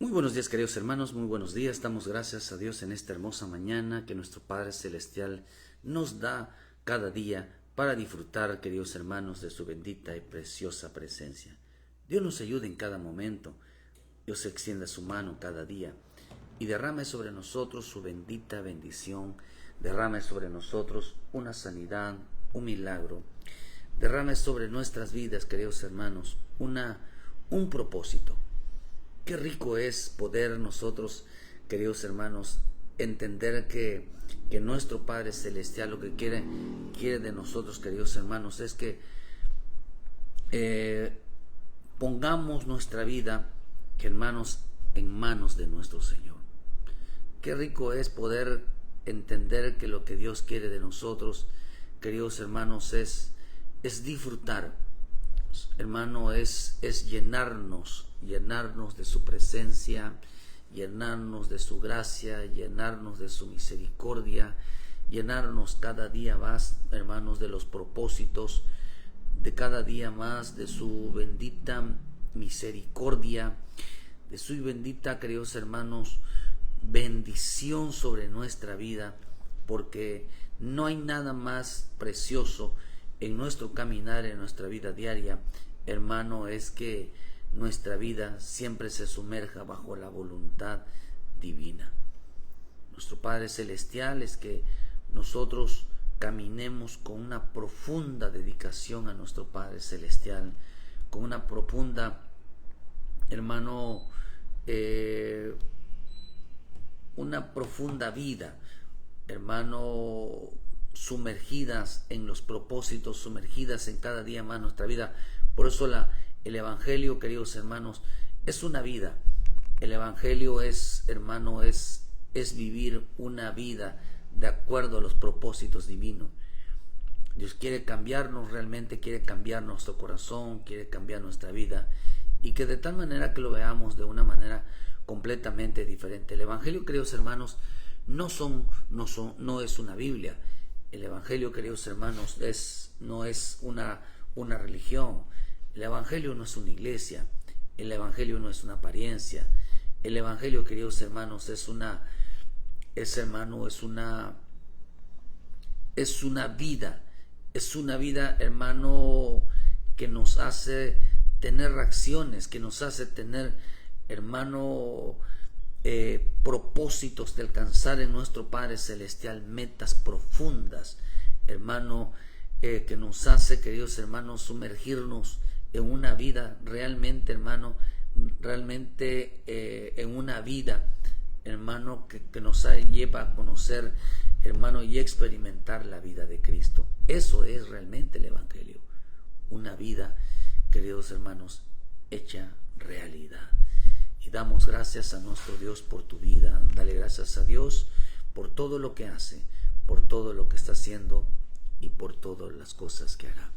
Muy buenos días, queridos hermanos, muy buenos días. Damos gracias a Dios en esta hermosa mañana que nuestro Padre Celestial nos da cada día para disfrutar, queridos hermanos, de su bendita y preciosa presencia. Dios nos ayude en cada momento. Dios extienda su mano cada día y derrame sobre nosotros su bendita bendición. Derrame sobre nosotros una sanidad, un milagro. Derrame sobre nuestras vidas, queridos hermanos, un propósito. Qué rico es poder nosotros, queridos hermanos, entender que nuestro Padre Celestial lo que quiere de nosotros, queridos hermanos, es que pongamos nuestra vida, hermanos, en manos de nuestro Señor. Qué rico es poder entender que lo que Dios quiere de nosotros, queridos hermanos, es disfrutar. Hermano, es llenarnos de su presencia, llenarnos de su gracia, llenarnos de su misericordia, llenarnos cada día más, hermanos, de los propósitos, de cada día más de su bendita misericordia, de su bendita, queridos hermanos, bendición sobre nuestra vida, porque no hay nada más precioso en nuestro caminar, en nuestra vida diaria, hermano, es que nuestra vida siempre se sumerja bajo la voluntad divina. Nuestro Padre Celestial es que nosotros caminemos con una profunda dedicación a nuestro Padre Celestial, con una profunda, hermano, una profunda vida, hermano, sumergidas en los propósitos, sumergidas en cada día más nuestra vida. Por eso el Evangelio, queridos hermanos, es una vida. El Evangelio es, hermano, es vivir una vida de acuerdo a los propósitos divinos. Dios quiere cambiarnos, realmente quiere cambiar nuestro corazón, quiere cambiar nuestra vida, y que de tal manera que lo veamos de una manera completamente diferente. El Evangelio, queridos hermanos, no es una Biblia. El Evangelio, queridos hermanos, no es una religión. El Evangelio no es una iglesia. El Evangelio no es una apariencia. El Evangelio, queridos hermanos, es una vida. Es una vida, hermano, que nos hace tener reacciones, que nos hace tener, hermano, propósitos de alcanzar en nuestro Padre Celestial metas profundas, hermano, que nos hace, queridos hermanos, sumergirnos en una vida realmente, hermano, en una vida, hermano, que nos lleva a conocer, hermano, y experimentar la vida de Cristo. Eso es realmente el Evangelio, una vida, queridos hermanos, hecha realidad. Y damos gracias a nuestro Dios por tu vida. Dale gracias a Dios por todo lo que hace, por todo lo que está haciendo y por todas las cosas que hará.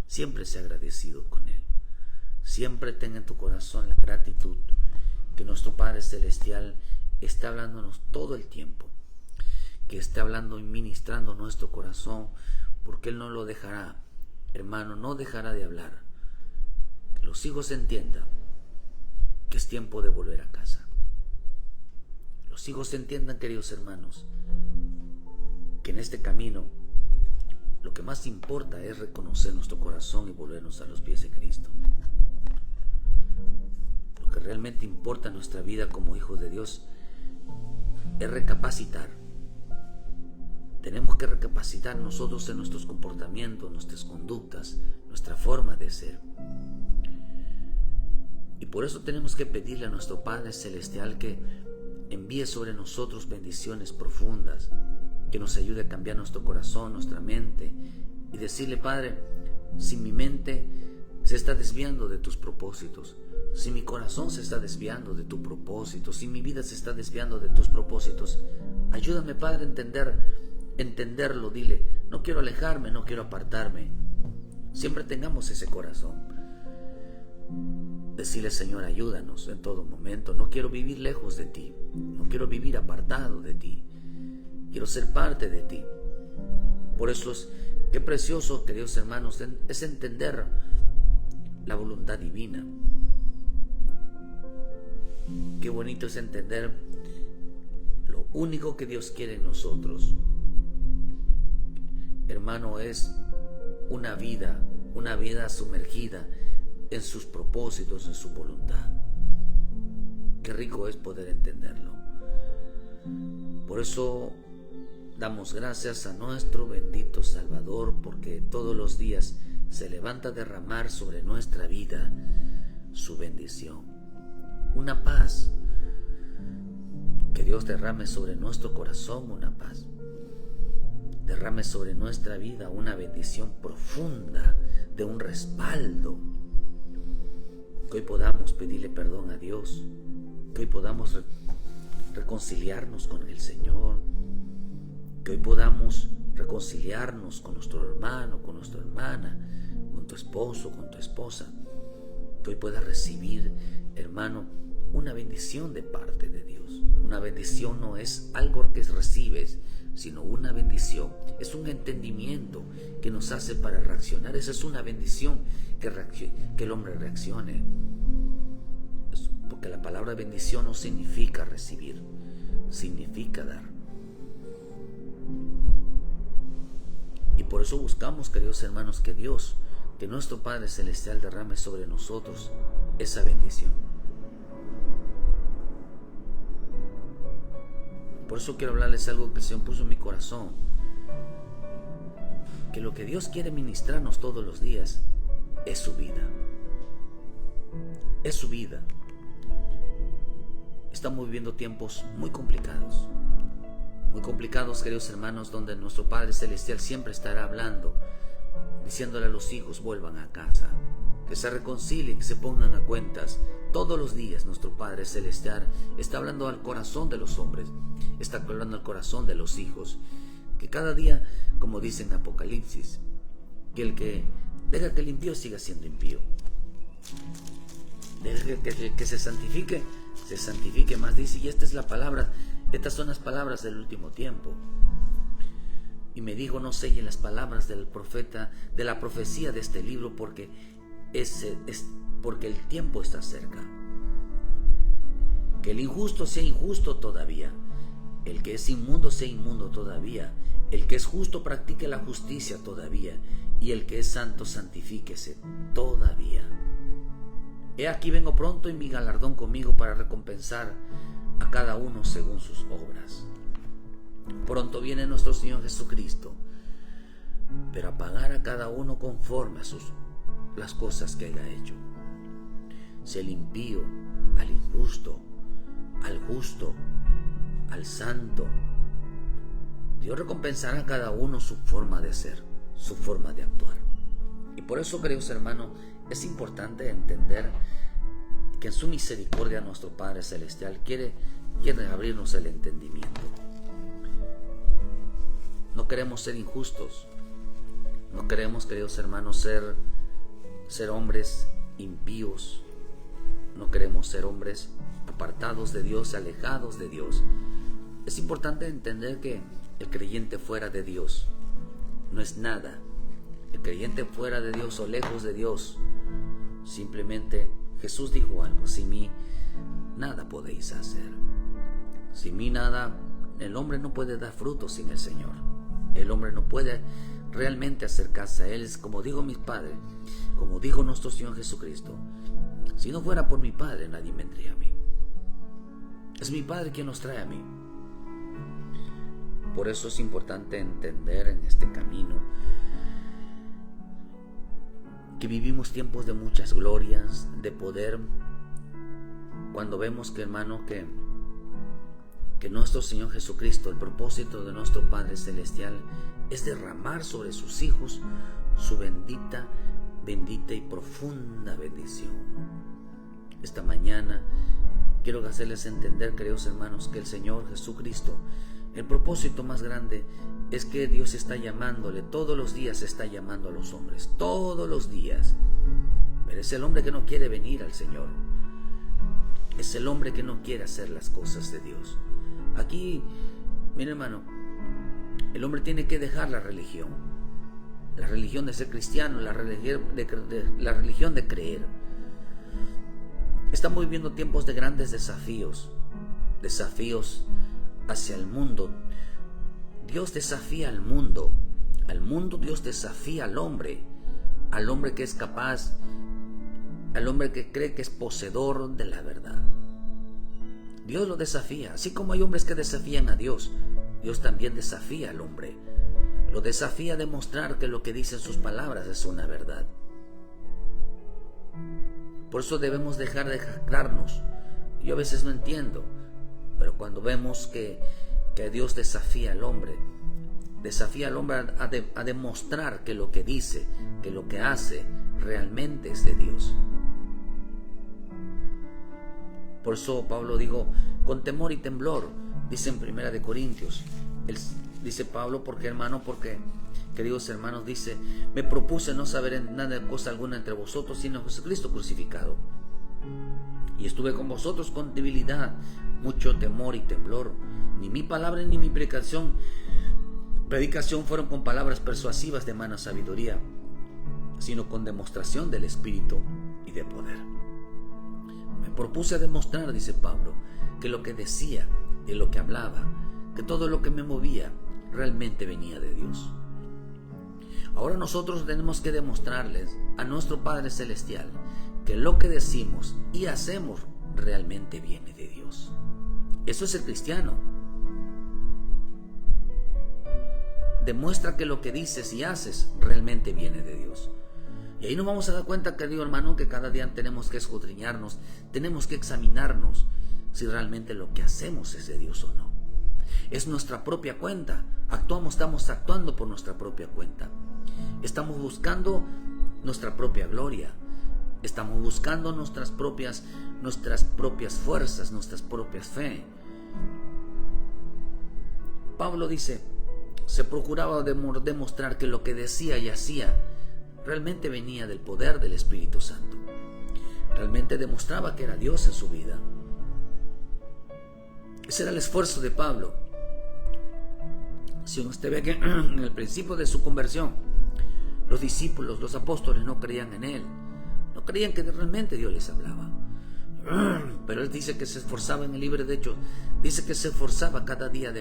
Siempre sea agradecido con Él. Siempre tenga en tu corazón la gratitud que nuestro Padre Celestial está hablándonos todo el tiempo, que está hablando y ministrando nuestro corazón, porque Él no lo dejará, hermano, no dejará de hablar. Que los hijos entiendan que es tiempo de volver a casa. Los hijos entiendan, queridos hermanos, que en este camino lo que más importa es reconocer nuestro corazón y volvernos a los pies de Cristo. Lo que realmente importa en nuestra vida como hijos de Dios es recapacitar. Tenemos que recapacitar nosotros en nuestros comportamientos, nuestras conductas, nuestra forma de ser. Y por eso tenemos que pedirle a nuestro Padre Celestial que envíe sobre nosotros bendiciones profundas, que nos ayude a cambiar nuestro corazón, nuestra mente, y decirle: Padre, si mi mente se está desviando de tus propósitos, si mi corazón se está desviando de tu propósito, si mi vida se está desviando de tus propósitos, ayúdame, Padre, a entenderlo. Dile: no quiero alejarme, no quiero apartarme. Siempre tengamos ese corazón. Decirle: Señor, ayúdanos en todo momento. No quiero vivir lejos de ti, no quiero vivir apartado de ti, quiero ser parte de ti. Por eso qué precioso, queridos hermanos, es entender la voluntad divina. Qué bonito es entender lo único que Dios quiere en nosotros, hermano, es una vida sumergida en sus propósitos, en su voluntad. Qué rico es poder entenderlo. Por eso damos gracias a nuestro bendito Salvador, porque todos los días se levanta a derramar sobre nuestra vida su bendición. Una paz. Que Dios derrame sobre nuestro corazón una paz. Derrame sobre nuestra vida una bendición profunda, de un respaldo. Que hoy podamos pedirle perdón a Dios. Que hoy podamos reconciliarnos con el Señor. Que hoy podamos reconciliarnos con nuestro hermano, con nuestra hermana, con tu esposo, con tu esposa. Que hoy puedas recibir, hermano, una bendición de parte de Dios. Una bendición no es algo que recibes, sino una bendición. Es un entendimiento que nos hace para reaccionar. Esa es una bendición, que el hombre reaccione. Porque la palabra bendición no significa recibir, significa dar. Y por eso buscamos, queridos hermanos, que Dios, que nuestro Padre Celestial derrame sobre nosotros esa bendición. Por eso quiero hablarles algo que el Señor puso en mi corazón. Que lo que Dios quiere ministrarnos todos los días es su vida. Es su vida. Estamos viviendo tiempos muy complicados. Muy complicados, queridos hermanos, donde nuestro Padre Celestial siempre estará hablando, diciéndole a los hijos: vuelvan a casa, que se reconcilien, que se pongan a cuentas. Todos los días nuestro Padre Celestial está hablando al corazón de los hombres, está hablando al corazón de los hijos, que cada día, como dice en Apocalipsis, que el que deja que el impío siga siendo impío, deja que se santifique más, dice. Y esta es la palabra, estas son las palabras del último tiempo. Y me dijo: no sellen las palabras del profeta, de la profecía de este libro, porque porque el tiempo está cerca. Que el injusto sea injusto todavía, el que es inmundo sea inmundo todavía, el que es justo practique la justicia todavía, y el que es santo santifíquese todavía. He aquí vengo pronto, y mi galardón conmigo para recompensar a cada uno según sus obras. Pronto viene nuestro Señor Jesucristo, pero a pagar a cada uno conforme a las cosas que haya hecho. Si el impío, al injusto, al justo, al santo, Dios recompensará a cada uno su forma de ser, su forma de actuar. Y por eso, queridos hermanos, es importante entender que en su misericordia nuestro Padre Celestial quiere abrirnos el entendimiento. No queremos ser injustos. No queremos, queridos hermanos, ser hombres impíos. No queremos ser hombres apartados de Dios, alejados de Dios. Es importante entender que el creyente fuera de Dios no es nada. El creyente fuera de Dios o lejos de Dios, simplemente Jesús dijo algo: sin mí nada podéis hacer. Sin mí nada. El hombre no puede dar fruto sin el Señor. El hombre no puede realmente acercarse a Él. Es como dijo mi Padre, como dijo nuestro Señor Jesucristo: si no fuera por mi Padre, nadie vendría a mí. Es mi Padre quien nos trae a mí. Por eso es importante entender en este camino que vivimos tiempos de muchas glorias, de poder, cuando vemos que, hermano, que nuestro Señor Jesucristo, el propósito de nuestro Padre Celestial es derramar sobre sus hijos su bendita y profunda bendición. Esta mañana quiero hacerles entender, queridos hermanos, que el Señor Jesucristo, el propósito más grande es que Dios está llamándole, todos los días está llamando a los hombres, todos los días. Pero es el hombre que no quiere venir al Señor. Es el hombre que no quiere hacer las cosas de Dios. Aquí, mire, hermano, el hombre tiene que dejar la religión de ser cristiano, la religión de creer. Estamos viviendo tiempos de grandes desafíos hacia el mundo. Dios desafía al mundo Dios desafía al hombre que es capaz, al hombre que cree que es poseedor de la verdad. Dios lo desafía, así como hay hombres que desafían a Dios, Dios también desafía al hombre. Lo desafía a demostrar que lo que dicen sus palabras es una verdad. Por eso debemos dejar de jactarnos. Yo a veces no entiendo, pero cuando vemos que Dios desafía al hombre a demostrar que lo que dice, que lo que hace, realmente es de Dios. Por eso Pablo dijo, con temor y temblor, dice en 1 Corintios. Dice Pablo, porque queridos hermanos, dice, me propuse no saber nada de cosa alguna entre vosotros, sino Jesucristo crucificado. Y estuve con vosotros con debilidad, mucho temor y temblor. Ni mi palabra ni mi predicación fueron con palabras persuasivas de mala sabiduría, sino con demostración del Espíritu y de poder. Me propuse demostrar, dice Pablo, que lo que decía y lo que hablaba, que todo lo que me movía realmente venía de Dios. Ahora nosotros tenemos que demostrarles a nuestro Padre Celestial que lo que decimos y hacemos realmente viene de Dios. Eso es el cristiano. Demuestra que lo que dices y haces realmente viene de Dios. Y ahí nos vamos a dar cuenta, querido hermano, que cada día tenemos que escudriñarnos, tenemos que examinarnos si realmente lo que hacemos es de Dios o no. Es nuestra propia cuenta. Estamos actuando por nuestra propia cuenta. Estamos buscando nuestra propia gloria. Estamos buscando nuestras propias fuerzas, nuestras propias fe. Pablo dice, se procuraba demostrar que lo que decía y hacía realmente venía del poder del Espíritu Santo. Realmente demostraba que era Dios en su vida. Ese era el esfuerzo de Pablo. Si usted ve que en el principio de su conversión, los discípulos, los apóstoles no creían en él, no creían que realmente Dios les hablaba. Pero él dice que se esforzaba en el libro de Hechos, dice que se esforzaba cada día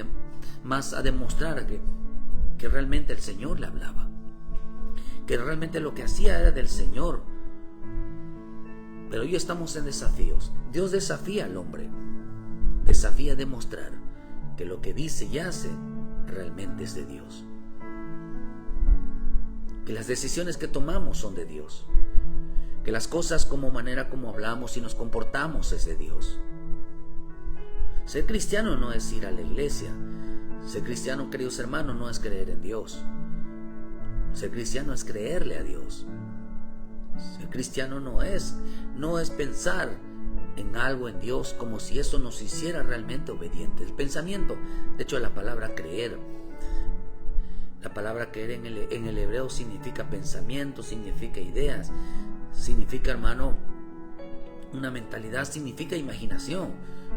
más a demostrar que realmente el Señor le hablaba, que realmente lo que hacía era del Señor. Pero hoy estamos en desafíos. Dios desafía al hombre, desafía a demostrar que lo que dice y hace realmente es de Dios, que las decisiones que tomamos son de Dios, que las cosas como hablamos y nos comportamos es de Dios. Ser cristiano no es ir a la iglesia. Ser cristiano, queridos hermanos, no es creer en Dios. Ser cristiano es creerle a Dios. Ser cristiano no es pensar en algo en Dios como si eso nos hiciera realmente obedientes. El pensamiento, de hecho la palabra creer en el hebreo significa pensamiento, significa ideas, significa, hermano, una mentalidad, significa imaginación.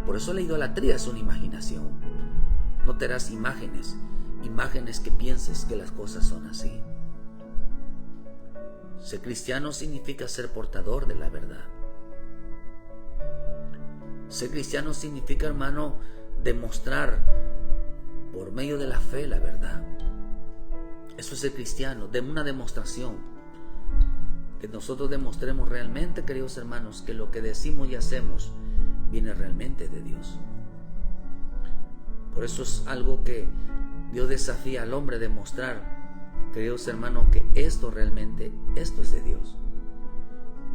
Por eso la idolatría es una imaginación. No te harás imágenes que pienses que las cosas son así. Ser cristiano significa ser portador de la verdad. Ser cristiano significa, hermano, demostrar por medio de la fe la verdad. Eso es ser cristiano, de una demostración. Que nosotros demostremos realmente, queridos hermanos, que lo que decimos y hacemos viene realmente de Dios. Por eso es algo que Dios desafía al hombre a demostrar, queridos hermanos, que esto es de Dios.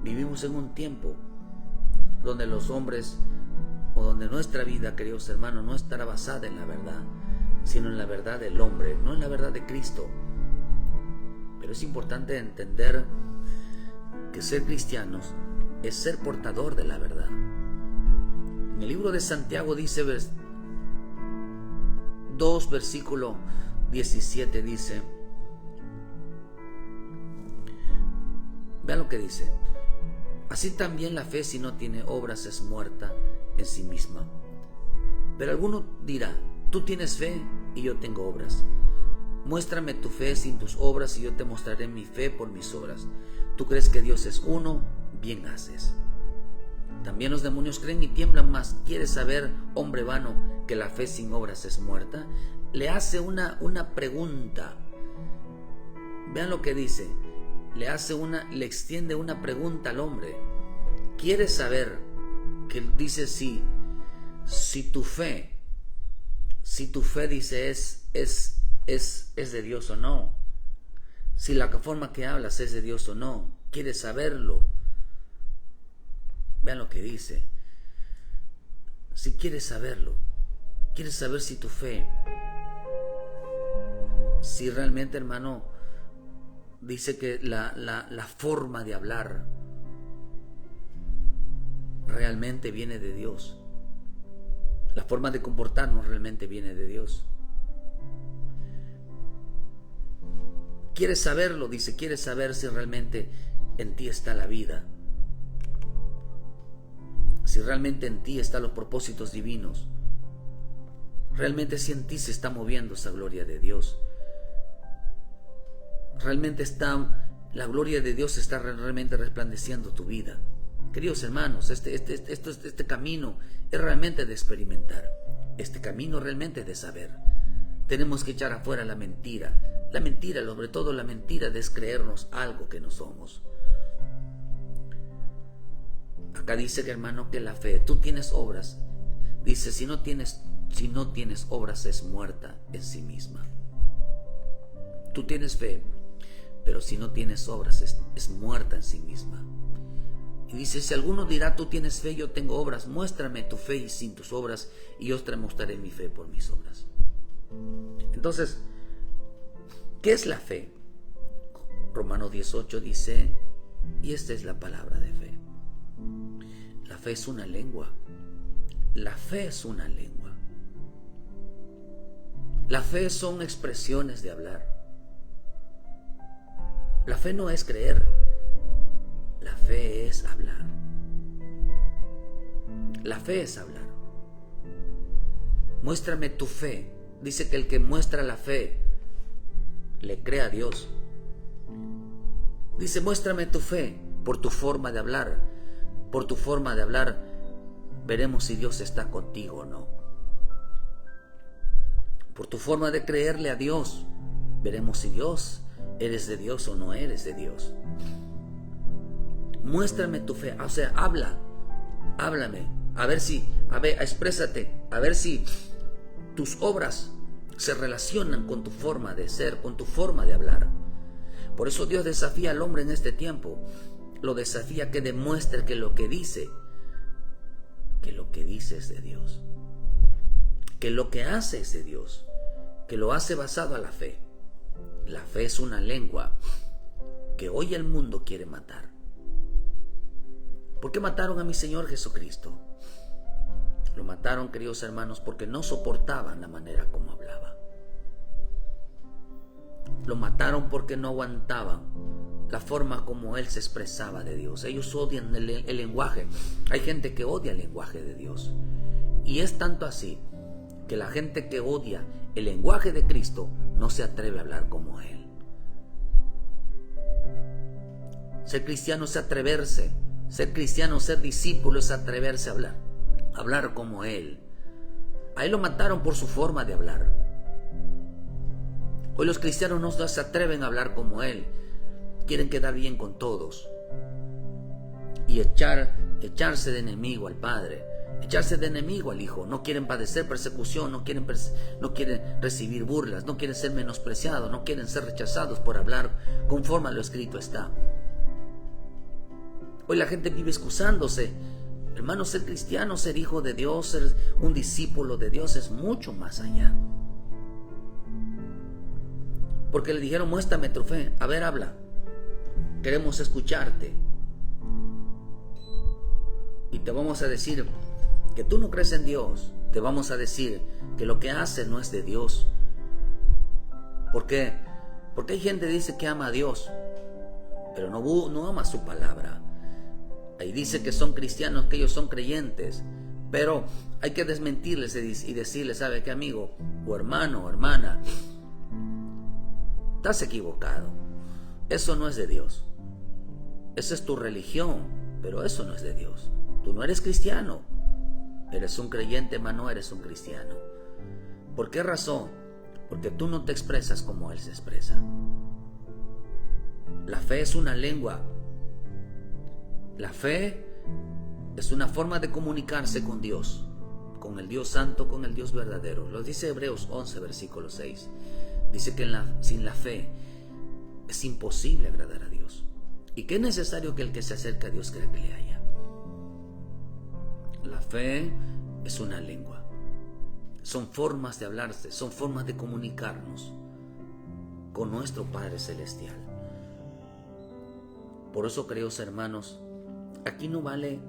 Vivimos en un tiempo donde los hombres, o donde nuestra vida, queridos hermanos, no estará basada en la verdad, sino en la verdad del hombre, no en la verdad de Cristo. Pero es importante entender que ser cristianos es ser portador de la verdad. En el libro de Santiago dice 2, versículo 17, dice, vean lo que dice: así también la fe, si no tiene obras, es muerta en sí misma. Pero alguno dirá: tú tienes fe y yo tengo obras. Muéstrame tu fe sin tus obras y yo te mostraré mi fe por mis obras. Tú crees que Dios es uno, bien haces. También los demonios creen y tiemblan más. ¿Quieres saber, hombre vano, que la fe sin obras es muerta? Le hace una pregunta. Vean lo que dice. Le extiende una pregunta al hombre. ¿Quieres saber? Que dice si tu fe dice es de Dios o no. Si la forma que hablas es de Dios o no. ¿Quieres saberlo? Vean lo que dice. Si quieres saberlo, quieres saber si tu fe, si realmente, hermano, dice que la forma de hablar realmente viene de Dios. La forma de comportarnos realmente viene de Dios. ¿Quieres saberlo? Dice, ¿quieres saber si realmente en ti está la vida? Si realmente en ti están los propósitos divinos. Realmente si en ti se está moviendo esa gloria de Dios. Realmente la gloria de Dios está realmente resplandeciendo tu vida. Queridos hermanos, este camino es realmente de experimentar. Este camino realmente es de saber. Tenemos que echar afuera la mentira. La mentira, sobre todo la mentira de creernos algo que no somos. Acá dice que, hermano, que la fe, tú tienes obras. Dice, si no tienes obras es muerta en sí misma. Tú tienes fe, pero si no tienes obras es muerta en sí misma. Y dice, si alguno dirá, tú tienes fe, yo tengo obras, muéstrame tu fe y sin tus obras, y yo te mostraré mi fe por mis obras. Entonces, ¿qué es la fe? Romanos 18 dice, y esta es la palabra de fe. La fe es una lengua. La fe es una lengua. La fe son expresiones de hablar. La fe no es creer. La fe es hablar. La fe es hablar. Muéstrame tu fe. Dice que el que muestra la fe le cree a Dios. Dice, muéstrame tu fe por tu forma de hablar. Por tu forma de hablar veremos si Dios está contigo o no. Por tu forma de creerle a Dios veremos si eres de Dios o no eres de Dios. Muéstrame tu fe, o sea, háblame, exprésate, a ver si tus obras se relacionan con tu forma de ser, con tu forma de hablar. Por eso Dios desafía al hombre en este tiempo. Lo desafía que demuestre que lo que dice es de Dios, que lo que hace es de Dios, que lo hace basado a la fe. La fe es una lengua que hoy el mundo quiere matar. ¿Por qué mataron a mi Señor Jesucristo? Lo mataron, queridos hermanos, porque no soportaban la manera como hablaba. Lo mataron porque no aguantaban la forma como Él se expresaba de Dios. Ellos odian el lenguaje. Hay gente que odia el lenguaje de Dios. Y es tanto así que la gente que odia el lenguaje de Cristo no se atreve a hablar como Él. Ser cristiano es atreverse. Ser cristiano, ser discípulo es atreverse a hablar como Él. A Él lo mataron por su forma de hablar. Hoy los cristianos no se atreven a hablar como Él. Quieren quedar bien con todos y echarse de enemigo al Padre, echarse de enemigo al Hijo. No quieren padecer persecución, no quieren recibir burlas, no quieren ser menospreciados, no quieren ser rechazados por hablar conforme a lo escrito está. Hoy la gente vive excusándose. Hermano, ser cristiano, ser hijo de Dios, ser un discípulo de Dios es mucho más allá. Porque le dijeron, muéstrame tu fe. A ver, habla. Queremos escucharte. Y te vamos a decir que tú no crees en Dios. Te vamos a decir que lo que haces no es de Dios. ¿Por qué? Porque hay gente que dice que ama a Dios, pero no ama su palabra. Ahí dice que son cristianos, que ellos son creyentes, pero hay que desmentirles y decirles, ¿sabe qué, amigo o hermano o hermana? Estás equivocado. Eso no es de Dios. Esa es tu religión, pero eso no es de Dios. Tú no eres cristiano. Eres un creyente, mas no eres un cristiano. ¿Por qué razón? Porque tú no te expresas como Él se expresa. La fe es una lengua. La fe es una forma de comunicarse con Dios, con el Dios santo, con el Dios verdadero. Lo dice Hebreos 11, versículo 6. Dice que sin la fe es imposible agradar a Dios. Y que es necesario que el que se acerca a Dios crea que le haya. La fe es una lengua. Son formas de hablarse, son formas de comunicarnos con nuestro Padre Celestial. Por eso, queridos hermanos, aquí no vale,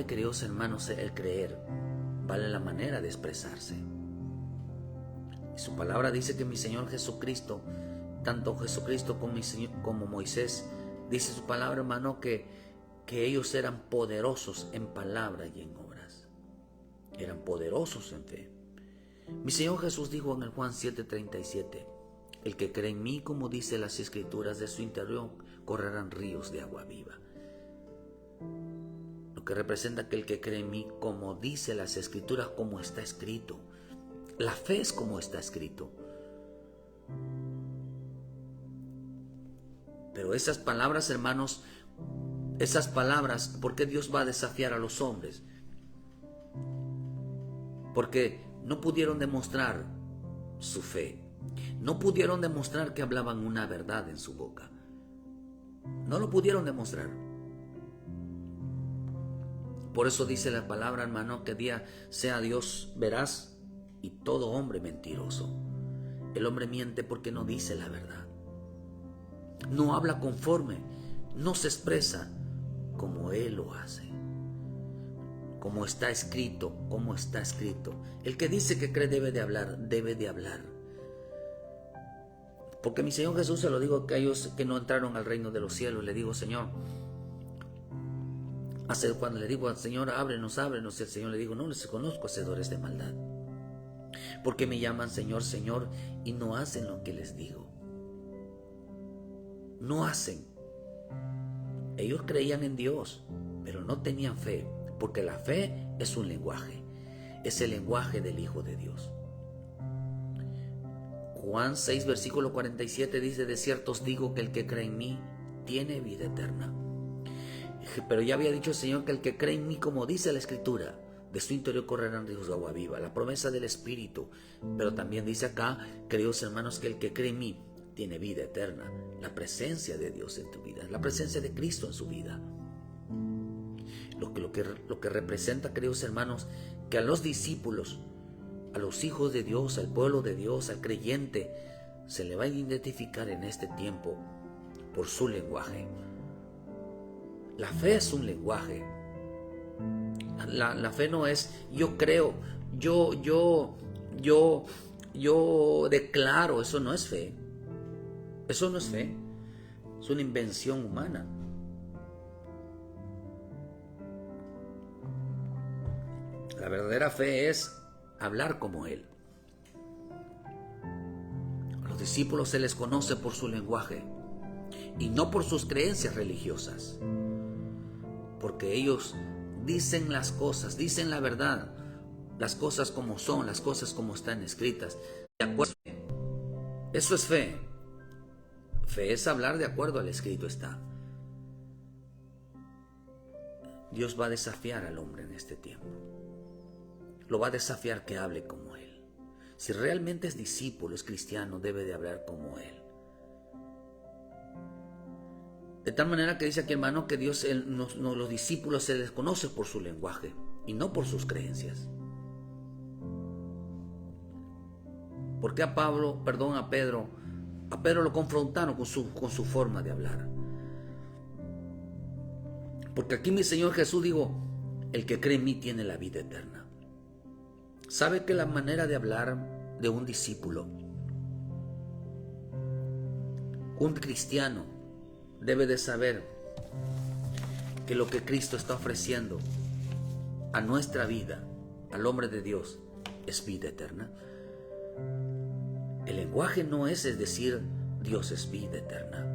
queridos hermanos, el creer. Vale la manera de expresarse. Y su palabra dice que mi Señor Jesucristo, tanto Jesucristo como Moisés, dice su palabra, hermano, que ellos eran poderosos en palabra y en obras. Eran poderosos en fe. Mi Señor Jesús dijo en el Juan 7:37, el que cree en mí, como dice las Escrituras, de su interior correrán ríos de agua viva. Lo que representa que el que cree en mí, como dice las Escrituras, como está escrito. La fe es como está escrito. Pero esas palabras, hermanos, esas palabras, ¿por qué Dios va a desafiar a los hombres? Porque no pudieron demostrar su fe. No pudieron demostrar que hablaban una verdad en su boca. No lo pudieron demostrar. Por eso dice la palabra, hermano, que día sea Dios veraz y todo hombre mentiroso. El hombre miente porque no dice la verdad. No habla conforme, no se expresa como Él lo hace. Como está escrito, como está escrito. El que dice que cree debe de hablar, debe de hablar. Porque mi Señor Jesús se lo digo a aquellos que no entraron al reino de los cielos. Le digo, Señor, cuando le digo al Señor, ábrenos, y el Señor le digo, no les conozco hacedores de maldad. Porque me llaman Señor, Señor, y no hacen lo que les digo. No hacen. Ellos creían en Dios, pero no tenían fe, porque la fe es un lenguaje. Es el lenguaje del Hijo de Dios. Juan 6, versículo 47 dice, de cierto os digo que el que cree en mí tiene vida eterna. Pero ya había dicho el Señor que el que cree en mí, como dice la Escritura, de su interior correrán ríos de agua viva. La promesa del Espíritu. Pero también dice acá, queridos hermanos, que el que cree en mí tiene vida eterna. La presencia de Dios en tu vida, la presencia de Cristo en su vida. Lo que representa, queridos hermanos, que a los discípulos, a los hijos de Dios, al pueblo de Dios, al creyente, se le va a identificar en este tiempo por su lenguaje. La fe es un lenguaje. La fe no es yo creo, yo declaro. Eso no es fe. Eso no es fe. Es una invención humana. La verdadera fe es hablar como Él. A los discípulos se les conoce por su lenguaje y no por sus creencias religiosas, porque ellos dicen las cosas, dicen la verdad, las cosas como son, las cosas como están escritas. De acuerdo. Eso es fe. Fe es hablar de acuerdo al escrito está. Dios va a desafiar al hombre en este tiempo. Lo va a desafiar que hable como Él. Si realmente es discípulo, es cristiano, debe de hablar como Él. De tal manera que dice aquí, hermano, que Dios, los discípulos se les conoce por su lenguaje y no por sus creencias. ¿Por qué a Pedro lo confrontaron con su forma de hablar? Porque aquí mi Señor Jesús dijo, el que cree en mí tiene la vida eterna. ¿Sabe que la manera de hablar de un discípulo, un cristiano, debe de saber que lo que Cristo está ofreciendo a nuestra vida, al hombre de Dios, es vida eterna? El lenguaje no es decir Dios es vida eterna.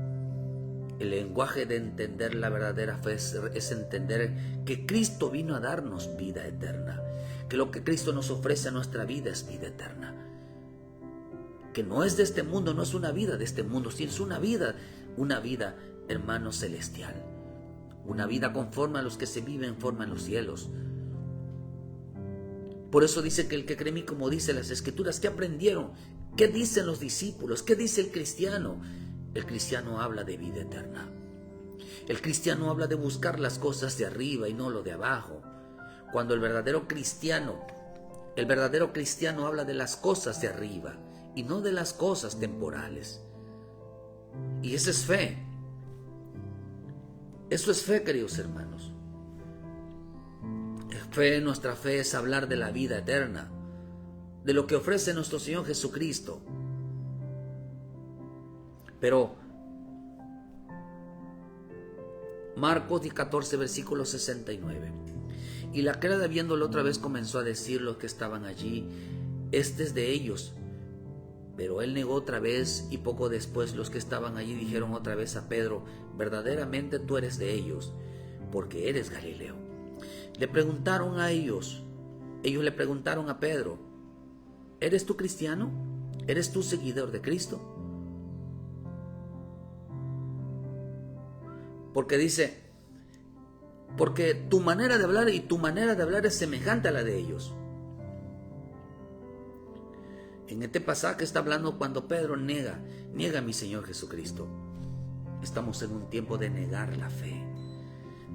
El lenguaje de entender la verdadera fe es entender que Cristo vino a darnos vida eterna, que lo que Cristo nos ofrece a nuestra vida es vida eterna, que no es de este mundo, no es una vida de este mundo, sino es una vida, hermano, celestial, una vida conforme a los que se viven en forma en los cielos. Por eso dice que el que cree en mí, como dice las Escrituras, ¿qué aprendieron? ¿Qué dicen los discípulos? ¿Qué dice el cristiano? El cristiano habla de vida eterna. El cristiano habla de buscar las cosas de arriba y no lo de abajo. Cuando el verdadero cristiano habla de las cosas de arriba y no de las cosas temporales. Y esa es fe. Eso es fe, queridos hermanos. Nuestra fe es hablar de la vida eterna, de lo que ofrece nuestro Señor Jesucristo. Pero Marcos 14, versículo 69. Y la criada, viéndolo otra vez, comenzó a decir los que estaban allí: este es de ellos. Pero él negó otra vez, y poco después los que estaban allí dijeron otra vez a Pedro: verdaderamente tú eres de ellos, porque eres Galileo. Le preguntaron a ellos le preguntaron a Pedro: ¿eres tú cristiano? ¿Eres tú seguidor de Cristo? Porque dice, porque tu manera de hablar es semejante a la de ellos. En este pasaje está hablando cuando Pedro niega a mi Señor Jesucristo. Estamos en un tiempo de negar la fe.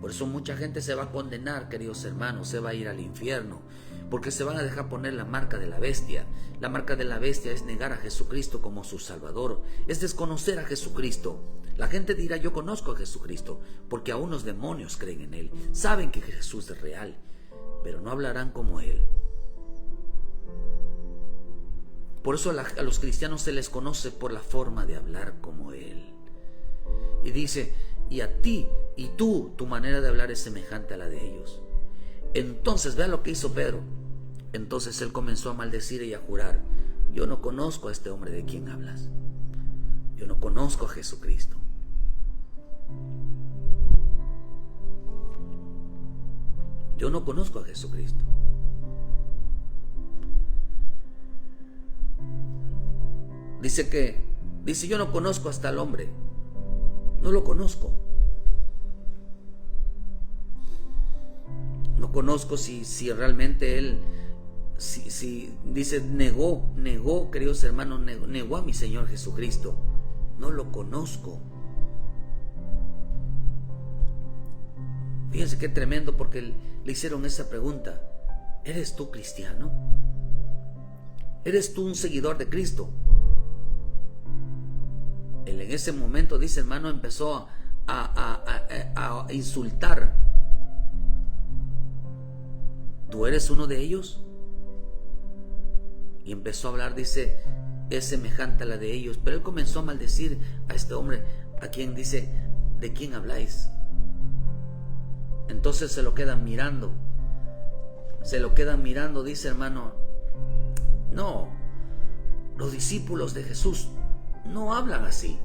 Por eso mucha gente se va a condenar, queridos hermanos, se va a ir al infierno, porque se van a dejar poner la marca de la bestia. La marca de la bestia es negar a Jesucristo como su Salvador, es desconocer a Jesucristo. La gente dirá: yo conozco a Jesucristo, porque aún los demonios creen en Él, saben que Jesús es real, pero no hablarán como Él. Por eso a los cristianos se les conoce por la forma de hablar como Él. Y dice: y a ti y tú, tu manera de hablar es semejante a la de ellos. Entonces, vea lo que hizo Pedro. Entonces él comenzó a maldecir y a jurar: yo no conozco a este hombre de quien hablas. Yo no conozco a Jesucristo. Yo no conozco a Jesucristo. Dice, yo no conozco hasta al hombre. No lo conozco. No conozco si realmente él, dice, negó, queridos hermanos, negó a mi Señor Jesucristo. No lo conozco. Fíjense qué tremendo, porque le hicieron esa pregunta: ¿eres tú cristiano? ¿Eres tú un seguidor de Cristo? Él en ese momento, dice, hermano, empezó a insultar. ¿Tú eres uno de ellos? Y empezó a hablar, dice, es semejante a la de ellos. Pero él comenzó a maldecir a este hombre, a quien dice: ¿de quién habláis? Entonces se lo quedan mirando, dice, hermano. No, los discípulos de Jesús no hablan así.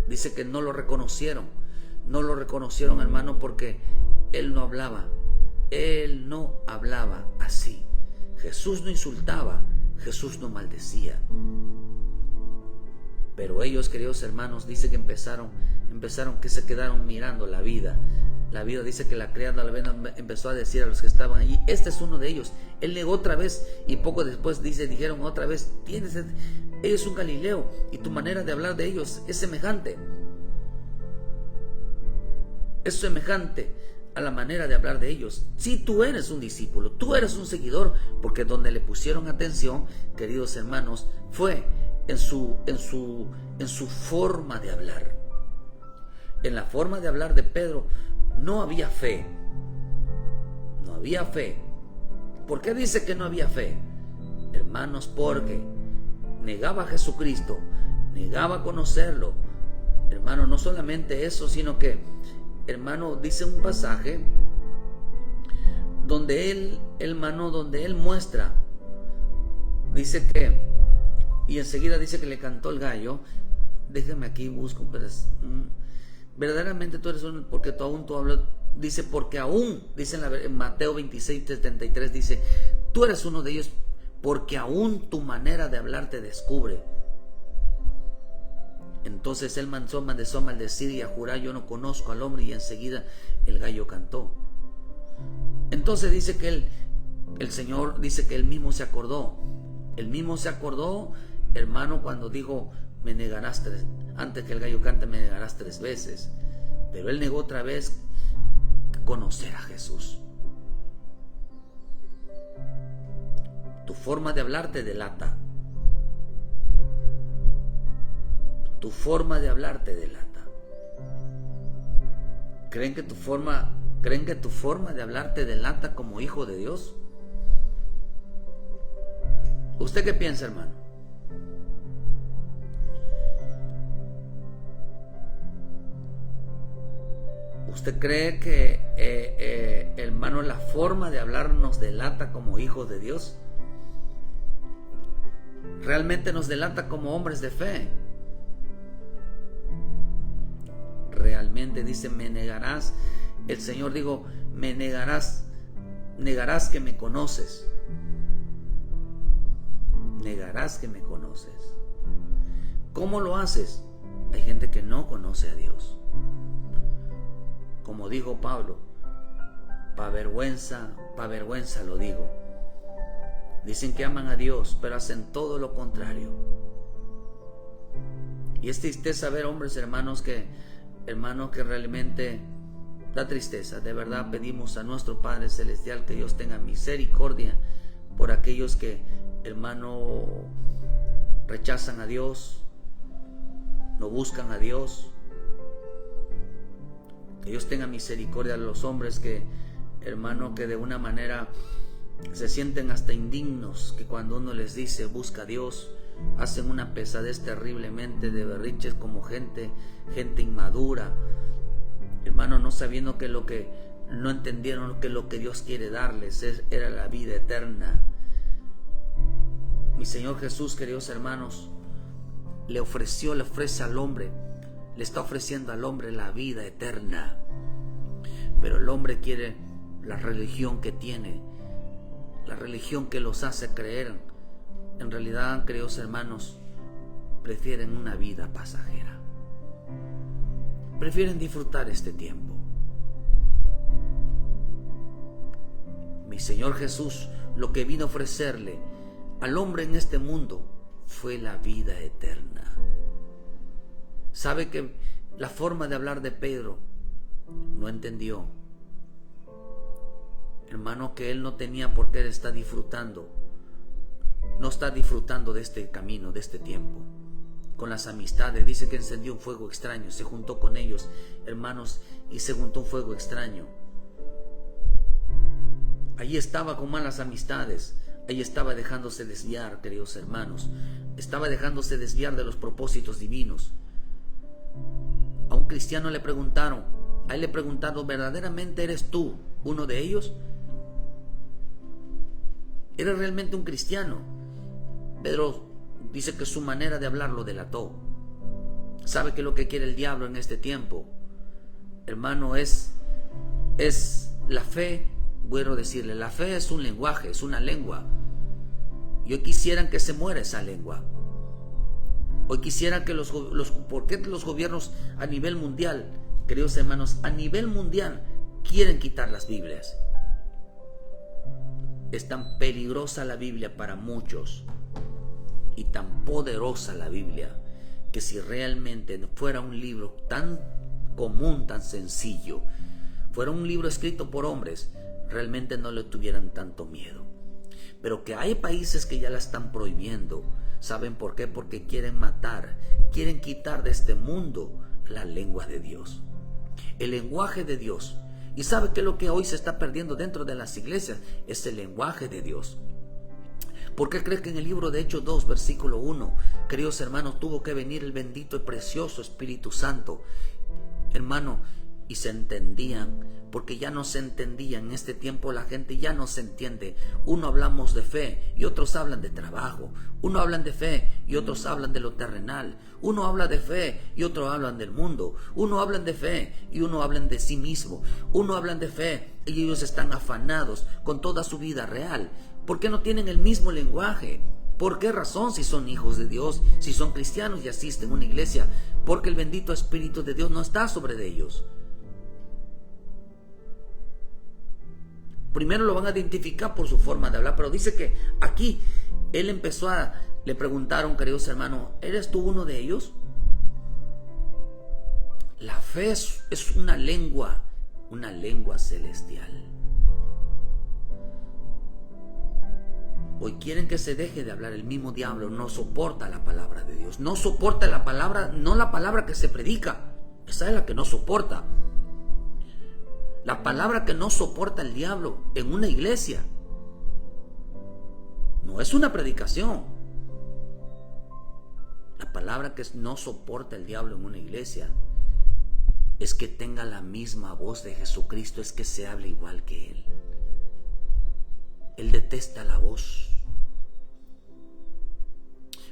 Dice que no lo reconocieron, hermano, porque él no hablaba así. Jesús no insultaba, Jesús no maldecía. Pero ellos, queridos hermanos, dice que empezaron que se quedaron mirando la vida. La vida, dice que la criada empezó a decir a los que estaban allí: este es uno de ellos. Él negó otra vez, y poco después dijeron otra vez: ellos son Galileo, y tu manera de hablar de ellos es semejante. Es semejante a la manera de hablar de ellos. Si tú eres un discípulo, tú eres un seguidor, porque donde le pusieron atención, queridos hermanos, fue en su forma de hablar. En la forma de hablar de Pedro no había fe. No había fe. ¿Por qué dice que no había fe? Hermanos, porque negaba a Jesucristo, negaba conocerlo. Hermano, no solamente eso, sino que, hermano, dice un pasaje donde él muestra, dice que, y enseguida dice que le cantó el gallo, déjeme aquí, busco, pero verdaderamente tú eres uno, porque tú hablas, dice, porque aún, dice en Mateo 26:73, dice, tú eres uno de ellos, porque aún tu manera de hablar te descubre. Entonces él mandó a maldecir y a jurar, yo no conozco al hombre, y enseguida el gallo cantó. Entonces dice que el Señor dice que él mismo se acordó. Él mismo se acordó, hermano, cuando dijo, me negarás antes que el gallo cante, me negarás 3 veces. Pero él negó otra vez conocer a Jesús. Tu forma de hablar te delata. Tu forma de hablar te delata. ¿Creen que tu forma de hablar te delata como hijo de Dios? ¿Usted qué piensa, hermano? ¿Usted cree que, hermano, la forma de hablar nos delata como hijos de Dios? ¿Realmente nos delata como hombres de fe? Realmente dice, me negarás. El Señor dijo, me negarás que me conoces. Negarás que me conoces. ¿Cómo lo haces? Hay gente que no conoce a Dios. Como dijo Pablo, pa' vergüenza lo digo. Dicen que aman a Dios, pero hacen todo lo contrario. Y es tristeza ver hombres, hermanos, que realmente da tristeza. De verdad pedimos a nuestro Padre Celestial que Dios tenga misericordia por aquellos que, hermano, rechazan a Dios, no buscan a Dios. Que Dios tenga misericordia a los hombres que, hermano, que de una manera se sienten hasta indignos, que cuando uno les dice busca a Dios, hacen una pesadez terriblemente de berrinches como gente inmadura, hermano, no sabiendo que no entendieron que lo que Dios quiere darles era la vida eterna. Mi Señor Jesús, queridos hermanos, le ofrece al hombre, le está ofreciendo al hombre la vida eterna, pero el hombre quiere la religión que tiene, la religión que los hace creer. En realidad, queridos hermanos, prefieren una vida pasajera, prefieren disfrutar este tiempo. Mi Señor Jesús, lo que vino a ofrecerle al hombre en este mundo fue la vida eterna. ¿Sabe que la forma de hablar de Pedro no entendió? Hermano, que él no tenía por qué estar disfrutando. No está disfrutando de este camino, de este tiempo. Con las amistades, dice que encendió un fuego extraño, se juntó con ellos, hermanos, y se juntó un fuego extraño. Allí estaba con malas amistades, allí estaba dejándose desviar, queridos hermanos, estaba dejándose desviar de los propósitos divinos. A un cristiano le preguntaron, a él le preguntaron, ¿verdaderamente eres tú uno de ellos? ¿Eres realmente un cristiano? Pedro dice que su manera de hablar lo delató. ¿Sabe qué es lo que quiere el diablo en este tiempo? Hermano, es la fe. Bueno decirle, la fe es un lenguaje, es una lengua. Y hoy quisieran que se muera esa lengua. Hoy quisieran que ¿por qué los gobiernos a nivel mundial, queridos hermanos, a nivel mundial quieren quitar las Biblias? Es tan peligrosa la Biblia para muchos y tan poderosa la Biblia que si realmente fuera un libro tan común, tan sencillo, fuera un libro escrito por hombres, realmente no le tuvieran tanto miedo. Pero que hay países que ya la están prohibiendo. ¿Saben por qué? Porque quieren matar, quieren quitar de este mundo la lengua de Dios, el lenguaje de Dios. ¿Y sabe qué es lo que hoy se está perdiendo dentro de las iglesias? Es el lenguaje de Dios. ¿Por qué cree que en el libro de Hechos 2, versículo 1, queridos hermanos, tuvo que venir el bendito y precioso Espíritu Santo, hermano, y se entendían, porque ya no se entendían. En este tiempo la gente ya no se entiende. Uno hablamos de fe y otros hablan de trabajo. Uno hablan de fe y otros hablan de lo terrenal. Uno habla de fe y otros hablan del mundo. Uno hablan de fe y uno hablan de sí mismo. Uno hablan de fe y ellos están afanados con toda su vida real, porque no tienen el mismo lenguaje. ¿Por qué razón? Si son hijos de Dios, si son cristianos y asisten a una iglesia, porque el bendito Espíritu de Dios no está sobre de ellos. Primero lo van a identificar por su forma de hablar, pero dice que aquí él empezó le preguntaron, queridos hermanos, ¿eres tú uno de ellos? La fe es una lengua celestial. Hoy quieren que se deje de hablar. El mismo diablo no soporta la palabra de Dios. No soporta la palabra, no la palabra que se predica. Esa es la que no soporta. La palabra que no soporta el diablo en una iglesia no es una predicación. La palabra que no soporta el diablo en una iglesia es que tenga la misma voz de Jesucristo, es que se hable igual que Él. Él detesta la voz.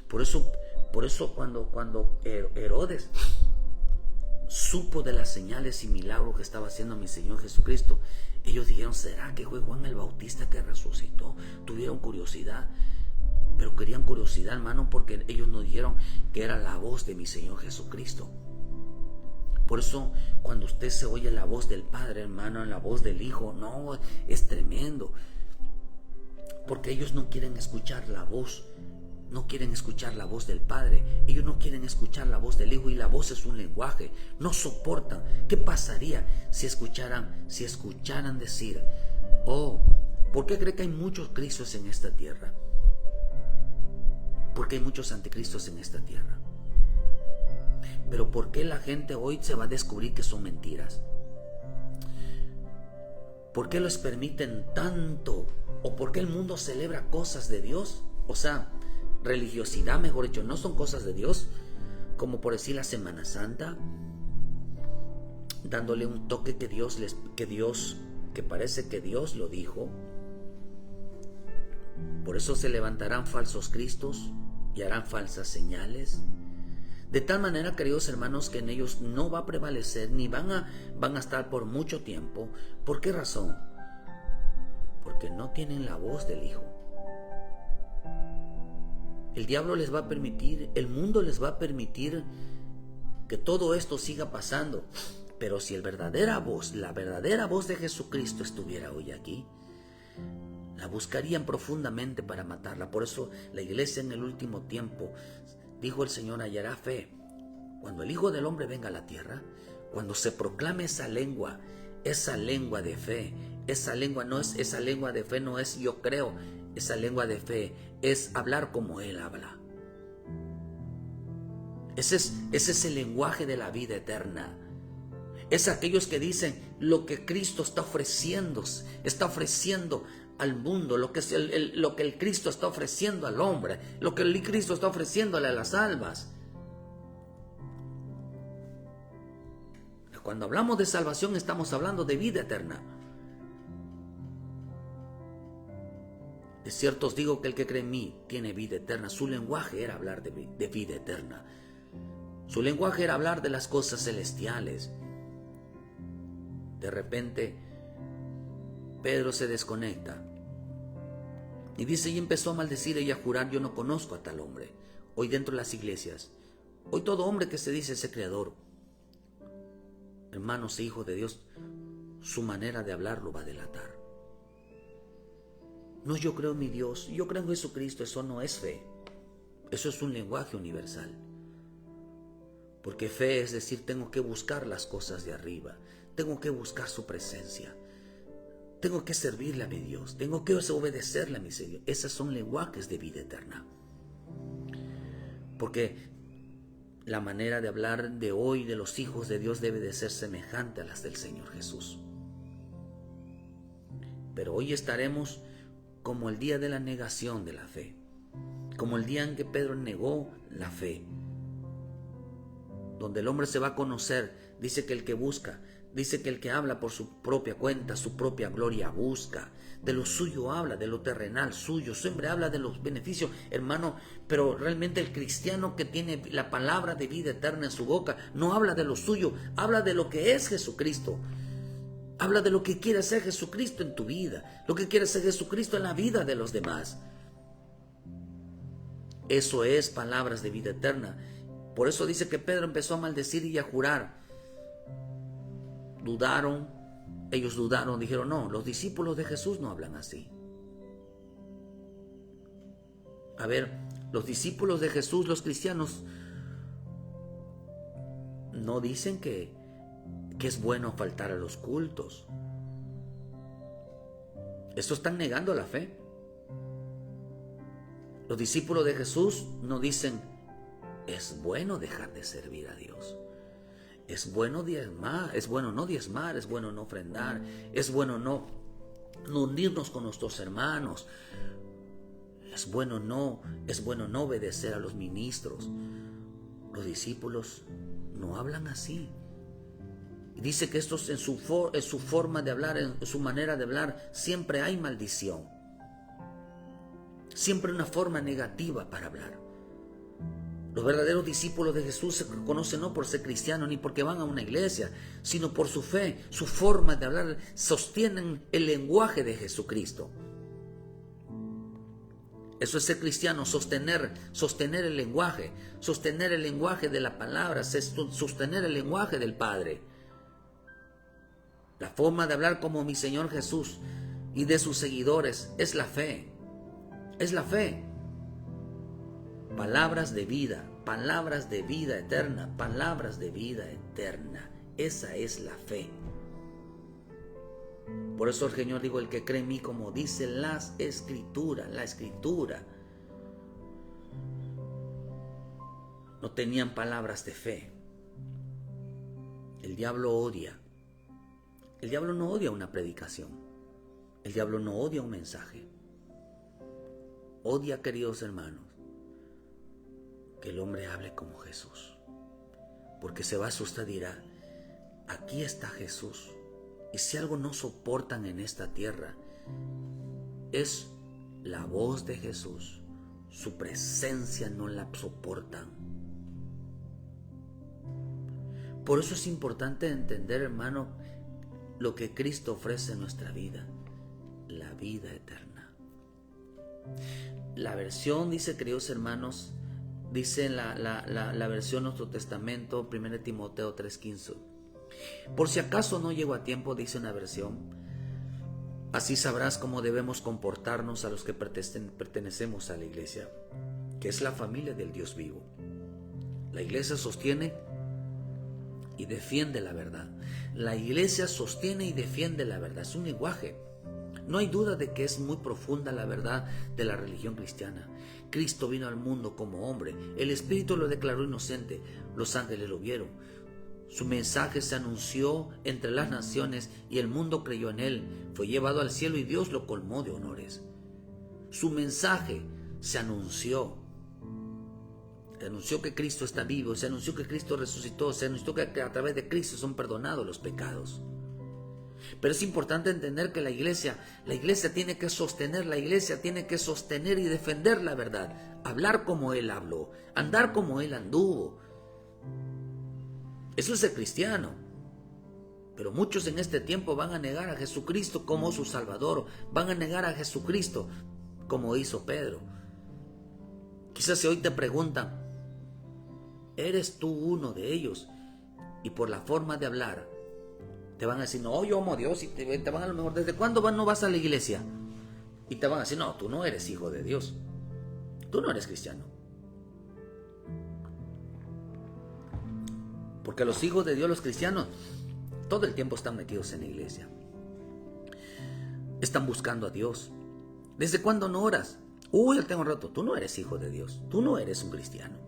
Por eso cuando Herodes supo de las señales y milagros que estaba haciendo mi Señor Jesucristo, ellos dijeron, ¿será que fue Juan el Bautista que resucitó? Tuvieron curiosidad, pero querían curiosidad, hermano, porque ellos no dijeron que era la voz de mi Señor Jesucristo. Por eso cuando usted se oye la voz del Padre, hermano, la voz del Hijo, no, es tremendo. Porque ellos no quieren escuchar la voz, no quieren escuchar la voz del Padre, ellos no quieren escuchar la voz del Hijo, y la voz es un lenguaje, no soportan. ¿Qué pasaría si escucharan decir, oh, ¿por qué cree que hay muchos Cristos en esta tierra? Porque hay muchos anticristos en esta tierra. Pero ¿por qué la gente hoy se va a descubrir que son mentiras? ¿Por qué los permiten tanto? ¿O por qué el mundo celebra cosas de Dios? O sea, religiosidad, mejor dicho, no son cosas de Dios, como por decir la Semana Santa, dándole un toque que parece que Dios lo dijo. Por eso se levantarán falsos cristos y harán falsas señales, de tal manera, queridos hermanos, que en ellos no va a prevalecer ni van a estar por mucho tiempo. ¿Por qué razón? Porque no tienen la voz del Hijo. El diablo les va a permitir, el mundo les va a permitir que todo esto siga pasando. Pero si la verdadera voz de Jesucristo estuviera hoy aquí, la buscarían profundamente para matarla. Por eso la iglesia en el último tiempo, dijo el Señor, hallará fe cuando el Hijo del Hombre venga a la tierra, cuando se proclame esa lengua de fe. Esa lengua de fe no es yo creo, esa lengua de fe es hablar como Él habla. Ese es el lenguaje de la vida eterna. Es aquellos que dicen lo que Cristo está ofreciendo al mundo, lo que el Cristo está ofreciendo al hombre, lo que el Cristo está ofreciéndole a las almas. Cuando hablamos de salvación estamos hablando de vida eterna. De cierto os digo que el que cree en mí tiene vida eterna. Su lenguaje era hablar de vida eterna. Su lenguaje era hablar de las cosas celestiales. De repente Pedro se desconecta y dice, y empezó a maldecir y a jurar, yo no conozco a tal hombre. Hoy dentro de las iglesias, hoy todo hombre que se dice ese creador, hermanos e hijos de Dios, su manera de hablar lo va a delatar. No, yo creo en mi Dios, yo creo en Jesucristo. Eso no es fe, eso es un lenguaje universal. Porque fe es decir, tengo que buscar las cosas de arriba, tengo que buscar su presencia, tengo que servirle a mi Dios, tengo que obedecerle a mi Señor. Esos son lenguajes de vida eterna. Porque la manera de hablar de hoy de los hijos de Dios debe de ser semejante a las del Señor Jesús. Pero hoy estaremos como el día de la negación de la fe, como el día en que Pedro negó la fe, donde el hombre se va a conocer. Dice que el que busca Dice que el que habla por su propia cuenta, su propia gloria busca. De lo suyo habla, de lo terrenal suyo. Siempre habla de los beneficios, hermano. Pero realmente el cristiano que tiene la palabra de vida eterna en su boca no habla de lo suyo, habla de lo que es Jesucristo. Habla de lo que quiere hacer Jesucristo en tu vida, lo que quiere hacer Jesucristo en la vida de los demás. Eso es palabras de vida eterna. Por eso dice que Pedro empezó a maldecir y a jurar. Dudaron, ellos dudaron, dijeron, no, los discípulos de Jesús no hablan así. A ver, los discípulos de Jesús, los cristianos, no dicen que es bueno faltar a los cultos. Eso están negando la fe. Los discípulos de Jesús no dicen, es bueno dejar de servir a Dios. Es bueno diezmar, es bueno no diezmar, es bueno no ofrendar, es bueno no unirnos con nuestros hermanos, es bueno no obedecer a los ministros. Los discípulos no hablan así. Dice que estos en su forma de hablar, en su manera de hablar, siempre hay maldición. Siempre una forma negativa para hablar. Los verdaderos discípulos de Jesús se conocen no por ser cristianos ni porque van a una iglesia, sino por su fe, su forma de hablar, sostienen el lenguaje de Jesucristo. Eso es ser cristiano, sostener el lenguaje de la palabra, sostener el lenguaje del Padre. La forma de hablar como mi Señor Jesús y de sus seguidores es la fe. Es la fe. Palabras de vida eterna, palabras de vida eterna. Esa es la fe. Por eso el Señor dijo, el que cree en mí, como dice la escritura. No tenían palabras de fe. El diablo odia. El diablo no odia una predicación. El diablo no odia un mensaje. Odia, queridos hermanos, que el hombre hable como Jesús, porque se va a asustar y dirá, aquí está Jesús. Y si algo no soportan en esta tierra, es la voz de Jesús. Su presencia no la soportan. Por eso es importante entender, hermano, lo que Cristo ofrece en nuestra vida, la vida eterna. La versión, dice, queridos hermanos, dice la versión Nuestro Testamento, 1 Timoteo 3:15. Por si acaso no llego a tiempo, dice una versión, así sabrás cómo debemos comportarnos a los que pertenecemos a la iglesia, que es la familia del Dios vivo. La iglesia sostiene y defiende la verdad. La iglesia sostiene y defiende la verdad. Es un lenguaje. No hay duda de que es muy profunda la verdad de la religión cristiana. Cristo vino al mundo como hombre. El Espíritu lo declaró inocente. Los ángeles lo vieron. Su mensaje se anunció entre las naciones y el mundo creyó en él. Fue llevado al cielo y Dios lo colmó de honores. Su mensaje se anunció. Se anunció que Cristo está vivo. Se anunció que Cristo resucitó. Se anunció que a través de Cristo son perdonados los pecados. Pero es importante entender que la iglesia tiene que sostener, y defender la verdad, hablar como Él habló, andar como Él anduvo. Eso es ser cristiano. Pero muchos en este tiempo van a negar a Jesucristo como su Salvador, van a negar a Jesucristo como hizo Pedro. Quizás si hoy te preguntan, ¿eres tú uno de ellos? Y por la forma de hablar, te van a decir, no, yo amo a Dios. Y te van a lo mejor, ¿desde cuándo no vas a la iglesia? Y te van a decir, no, tú no eres hijo de Dios. Tú no eres cristiano. Porque los hijos de Dios, los cristianos, todo el tiempo están metidos en la iglesia. Están buscando a Dios. ¿Desde cuándo no oras? Uy, ya tengo un rato. Tú no eres hijo de Dios. Tú no eres un cristiano.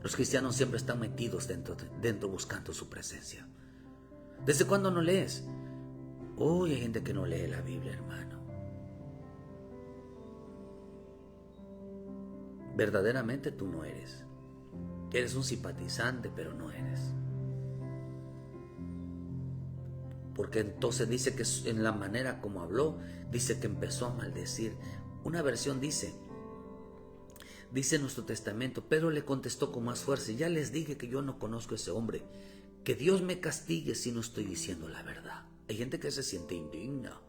Los cristianos siempre están metidos dentro buscando su presencia. ¿Desde cuándo no lees? Uy, hay gente que no lee la Biblia, hermano. Verdaderamente tú no eres. Eres un simpatizante, pero no eres. Porque entonces dice que en la manera como habló, dice que empezó a maldecir. Una versión dice en nuestro testamento, Pedro le contestó con más fuerza: ya les dije que yo no conozco a ese hombre, que Dios me castigue si no estoy diciendo la verdad. Hay gente que se siente indigna.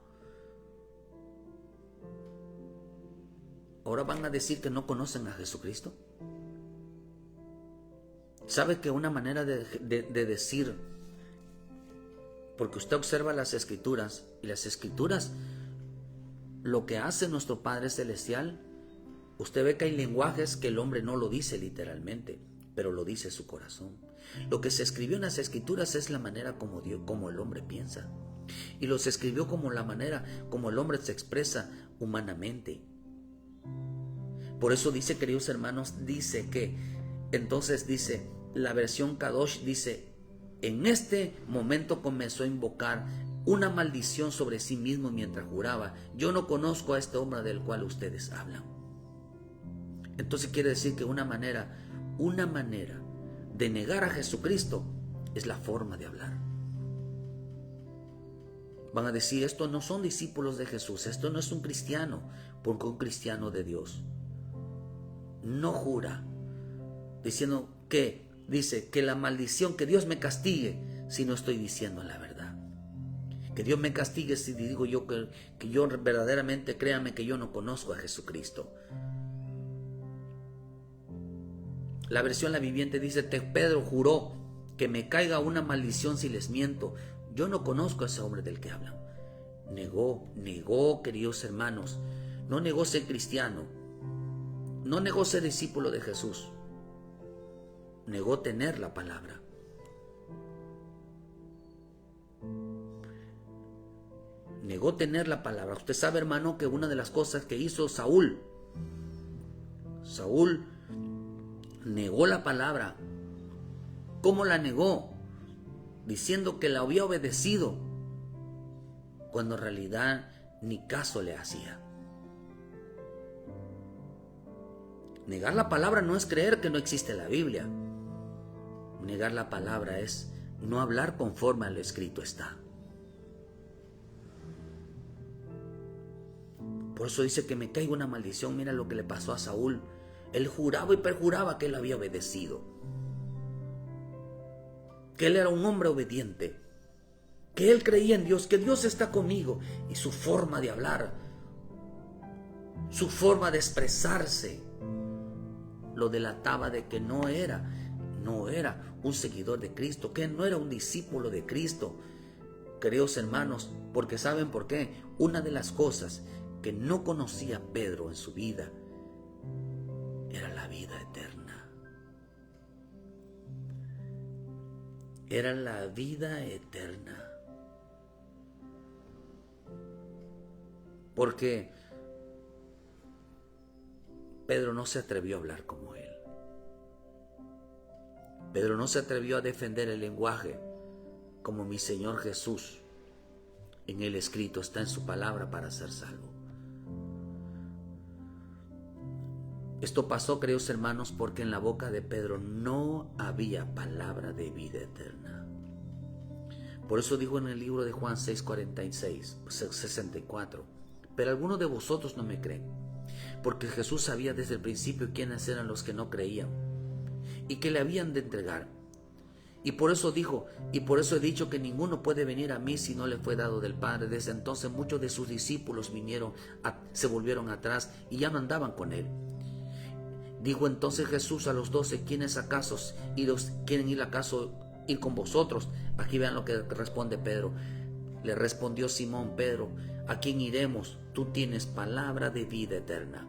Ahora van a decir que no conocen a Jesucristo. ¿Sabe que una manera de decir, porque usted observa las Escrituras, y las Escrituras, lo que hace nuestro Padre Celestial, usted ve que hay lenguajes que el hombre no lo dice literalmente, pero lo dice su corazón. Lo que se escribió en las Escrituras es la manera como el hombre piensa, y los escribió como la manera como el hombre se expresa humanamente. Por eso dice, queridos hermanos, dice que, entonces dice, la versión Kadosh dice, en este momento comenzó a invocar una maldición sobre sí mismo mientras juraba: yo no conozco a este hombre del cual ustedes hablan. Entonces quiere decir que una manera de negar a Jesucristo es la forma de hablar. Van a decir, estos no son discípulos de Jesús, esto no es un cristiano, porque un cristiano de Dios no jura, diciendo que, dice que la maldición, que Dios me castigue si no estoy diciendo la verdad. Que Dios me castigue si digo yo que yo verdaderamente, créame que yo no conozco a Jesucristo. La versión La Viviente dice, Pedro juró que me caiga una maldición si les miento. Yo no conozco a ese hombre del que hablan. Negó, queridos hermanos. No negó ser cristiano. No negó ser discípulo de Jesús. Negó tener la palabra. Negó tener la palabra. Usted sabe, hermano, que una de las cosas que hizo Saúl negó la palabra. ¿Cómo la negó? Diciendo que la había obedecido, cuando en realidad ni caso le hacía. Negar la palabra no es creer que no existe la Biblia. Negar la palabra es no hablar conforme a lo escrito está. Por eso dice que me caiga una maldición. Mira lo que le pasó a Saúl. Él juraba y perjuraba que él había obedecido, que él era un hombre obediente, que él creía en Dios, que Dios está conmigo. Y su forma de hablar, su forma de expresarse, lo delataba de que no era un seguidor de Cristo, que no era un discípulo de Cristo. Queridos hermanos, porque ¿saben por qué? Una de las cosas que no conocía Pedro en su vida era la vida eterna. Era la vida eterna. Porque Pedro no se atrevió a hablar como él. Pedro no se atrevió a defender el lenguaje como mi Señor Jesús. En el escrito está en su palabra para ser salvo. Esto pasó, queridos hermanos, porque en la boca de Pedro no había palabra de vida eterna. Por eso dijo en el libro de Juan 6:46, 64, pero algunos de vosotros no me creen, porque Jesús sabía desde el principio quiénes eran los que no creían y que le habían de entregar. Y por eso dijo, y por eso he dicho que ninguno puede venir a mí si no le fue dado del Padre. Desde entonces muchos de sus discípulos se volvieron atrás y ya no andaban con él. Dijo entonces Jesús a los 12, ¿quiénes acaso quieren ir con vosotros? Aquí vean lo que responde Pedro. Le respondió Simón Pedro, ¿a quién iremos? Tú tienes palabra de vida eterna.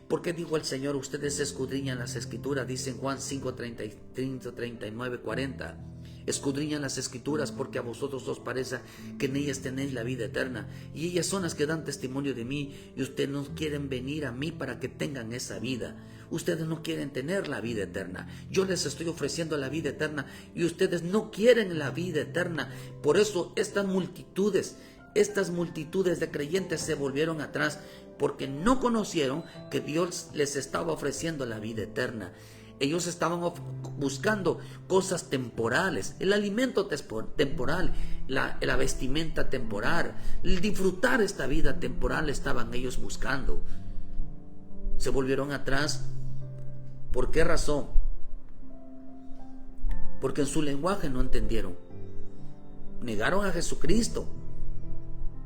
¿Por qué dijo el Señor? Ustedes escudriñan las Escrituras, dice en Juan 5, 39, 40. Escudriñan las Escrituras porque a vosotros os parece que en ellas tenéis la vida eterna. Y ellas son las que dan testimonio de mí. Y ustedes no quieren venir a mí para que tengan esa vida. Ustedes no quieren tener la vida eterna. Yo les estoy ofreciendo la vida eterna y ustedes no quieren la vida eterna. Por eso estas multitudes de creyentes se volvieron atrás, porque no conocieron que Dios les estaba ofreciendo la vida eterna. Ellos estaban buscando cosas temporales, el alimento temporal, la vestimenta temporal, el disfrutar esta vida temporal estaban ellos buscando. Se volvieron atrás. ¿Por qué razón? Porque en su lenguaje no entendieron. Negaron a Jesucristo.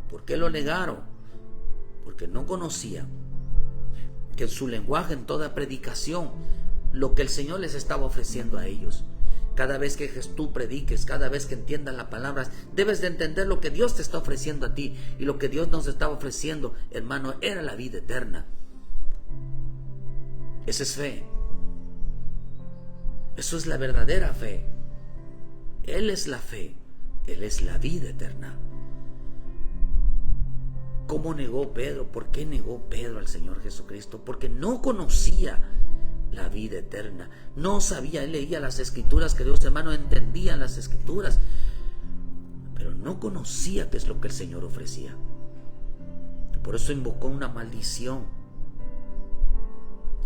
¿Por qué lo negaron? Porque no conocían que en su lenguaje, en toda predicación, lo que el Señor les estaba ofreciendo a ellos. Cada vez que tú prediques, cada vez que entiendas las palabras, debes de entender lo que Dios te está ofreciendo a ti. Y lo que Dios nos estaba ofreciendo, hermano, era la vida eterna. Esa es fe. Eso es la verdadera fe. Él es la fe. Él es la vida eterna. ¿Cómo negó Pedro? ¿Por qué negó Pedro al Señor Jesucristo? Porque no conocía la vida eterna. No sabía, él leía las Escrituras, queridos hermanos, entendía las Escrituras, pero no conocía qué es lo que el Señor ofrecía. Por eso invocó una maldición.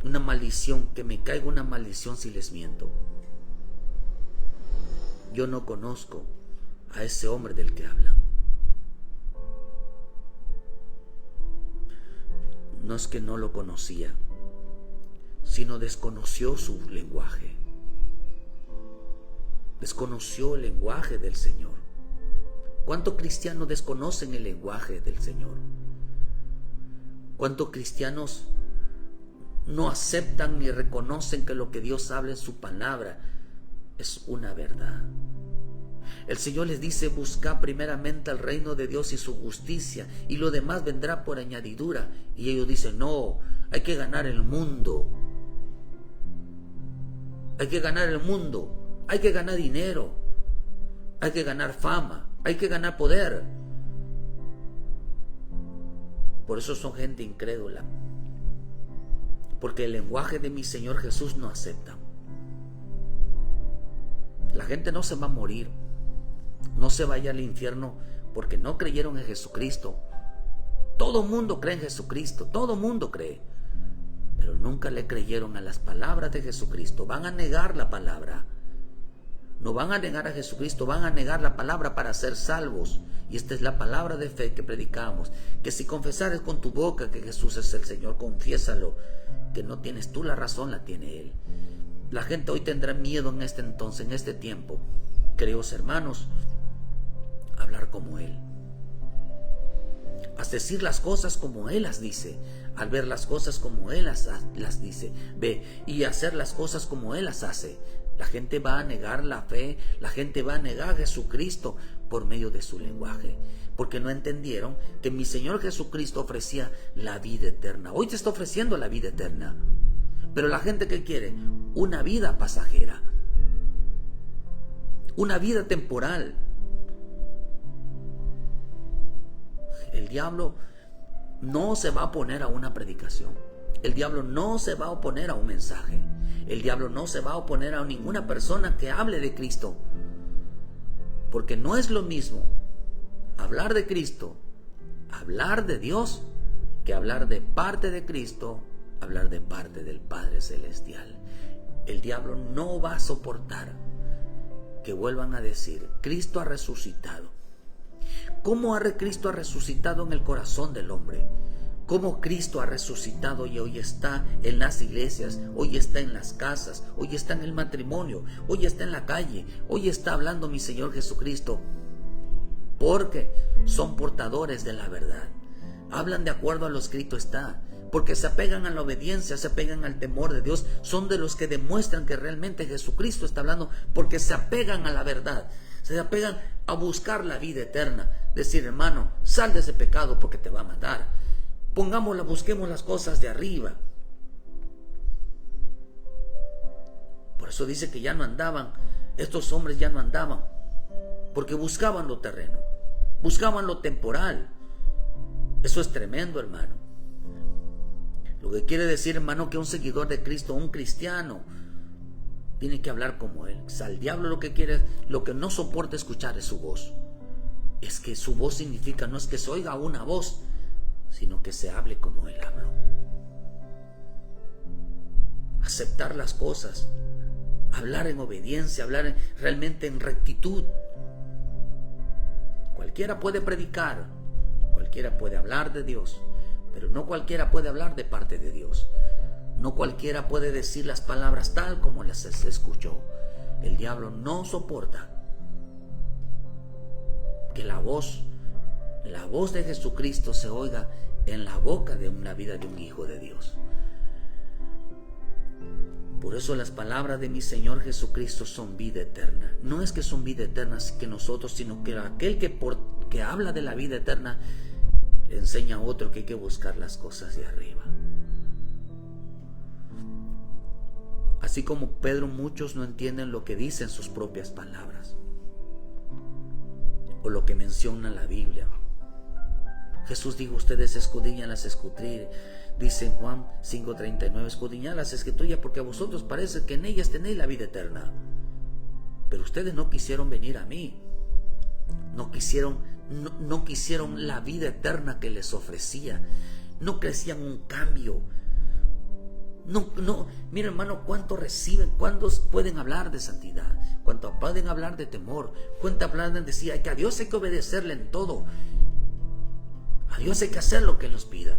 Una maldición, que me caiga una maldición si les miento. Yo no conozco a ese hombre del que habla. No es que no lo conocía, sino desconoció su lenguaje. Desconoció el lenguaje del Señor. ¿Cuántos cristianos desconocen el lenguaje del Señor? ¿Cuántos cristianos no aceptan ni reconocen que lo que Dios habla en su palabra es una verdad? El Señor les dice: buscad primeramente el reino de Dios y su justicia, y lo demás vendrá por añadidura. Y ellos dicen: no, hay que ganar el mundo. Hay que ganar el mundo. Hay que ganar dinero. Hay que ganar fama. Hay que ganar poder. Por eso son gente incrédula. Porque el lenguaje de mi Señor Jesús no acepta. La gente no se va a morir. No se vaya al infierno porque no creyeron en Jesucristo. Todo mundo cree en Jesucristo, todo mundo cree, pero nunca le creyeron a las palabras de Jesucristo. Van a negar la palabra. No van a negar a Jesucristo, van a negar la palabra para ser salvos. Y esta es la palabra de fe que predicamos, que si confesares con tu boca que Jesús es el Señor, confiésalo, que no tienes tú la razón, la tiene Él. La gente hoy tendrá miedo en este entonces, en este tiempo, queridos hermanos, hablar como Él, a decir las cosas como Él las dice, al ver las cosas como Él las dice, ve, y hacer las cosas como Él las hace. La gente va a negar la fe, la gente va a negar a Jesucristo por medio de su lenguaje, porque no entendieron que mi Señor Jesucristo ofrecía la vida eterna. Hoy te está ofreciendo la vida eterna, pero la gente, ¿qué quiere? Una vida pasajera, una vida temporal. El diablo no se va a oponer a una predicación. El diablo no se va a oponer a un mensaje. El diablo no se va a oponer a ninguna persona que hable de Cristo. Porque no es lo mismo hablar de Cristo, hablar de Dios, que hablar de parte de Cristo, hablar de parte del Padre Celestial. El diablo no va a soportar que vuelvan a decir: Cristo ha resucitado. ¿Cómo Cristo ha resucitado en el corazón del hombre? ¿Cómo Cristo ha resucitado y hoy está en las iglesias, hoy está en las casas, hoy está en el matrimonio, hoy está en la calle, hoy está hablando mi Señor Jesucristo? Porque son portadores de la verdad. Hablan de acuerdo a lo escrito está. Porque se apegan a la obediencia, se apegan al temor de Dios. Son de los que demuestran que realmente Jesucristo está hablando, porque se apegan a la verdad. Se apegan a buscar la vida eterna. Decir: hermano, sal de ese pecado porque te va a matar. Busquemos las cosas de arriba. Por eso dice que ya no andaban, estos hombres ya no andaban, porque buscaban lo terreno, buscaban lo temporal. Eso es tremendo, hermano. Lo que quiere decir, hermano, que un seguidor de Cristo, un cristiano, tiene que hablar como Él. Al diablo lo que quiere, lo que no soporta escuchar es su voz. Es que su voz significa, no es que se oiga una voz, sino que se hable como Él habló. aceptar las cosas, hablar en obediencia, hablar realmente en rectitud. Cualquiera puede predicar, cualquiera puede hablar de Dios, pero no cualquiera puede hablar de parte de Dios. No cualquiera puede decir las palabras tal como las escuchó. El diablo no soporta que la voz de Jesucristo se oiga en la boca de una vida de un hijo de Dios. Por eso las palabras de mi Señor Jesucristo son vida eterna. No es que son vida eterna que nosotros, sino que aquel que habla de la vida eterna le enseña a otro que hay que buscar las cosas de arriba. Así como Pedro, muchos no entienden lo que dicen sus propias palabras o lo que menciona la Biblia. Jesús dijo: ustedes escudriñan las escrituras. Dice en Juan 5:39: escudriñad las escrituras porque a vosotros parece que en ellas tenéis la vida eterna. Pero ustedes no quisieron venir a mí. No quisieron la vida eterna que les ofrecía. No querían un cambio. Mira, hermano, ¿cuánto reciben? ¿Cuántos pueden hablar de santidad? ¿Cuánto pueden hablar de temor? ¿Cuánto pueden decir que a Dios hay que obedecerle en todo? A Dios hay que hacer lo que nos pida.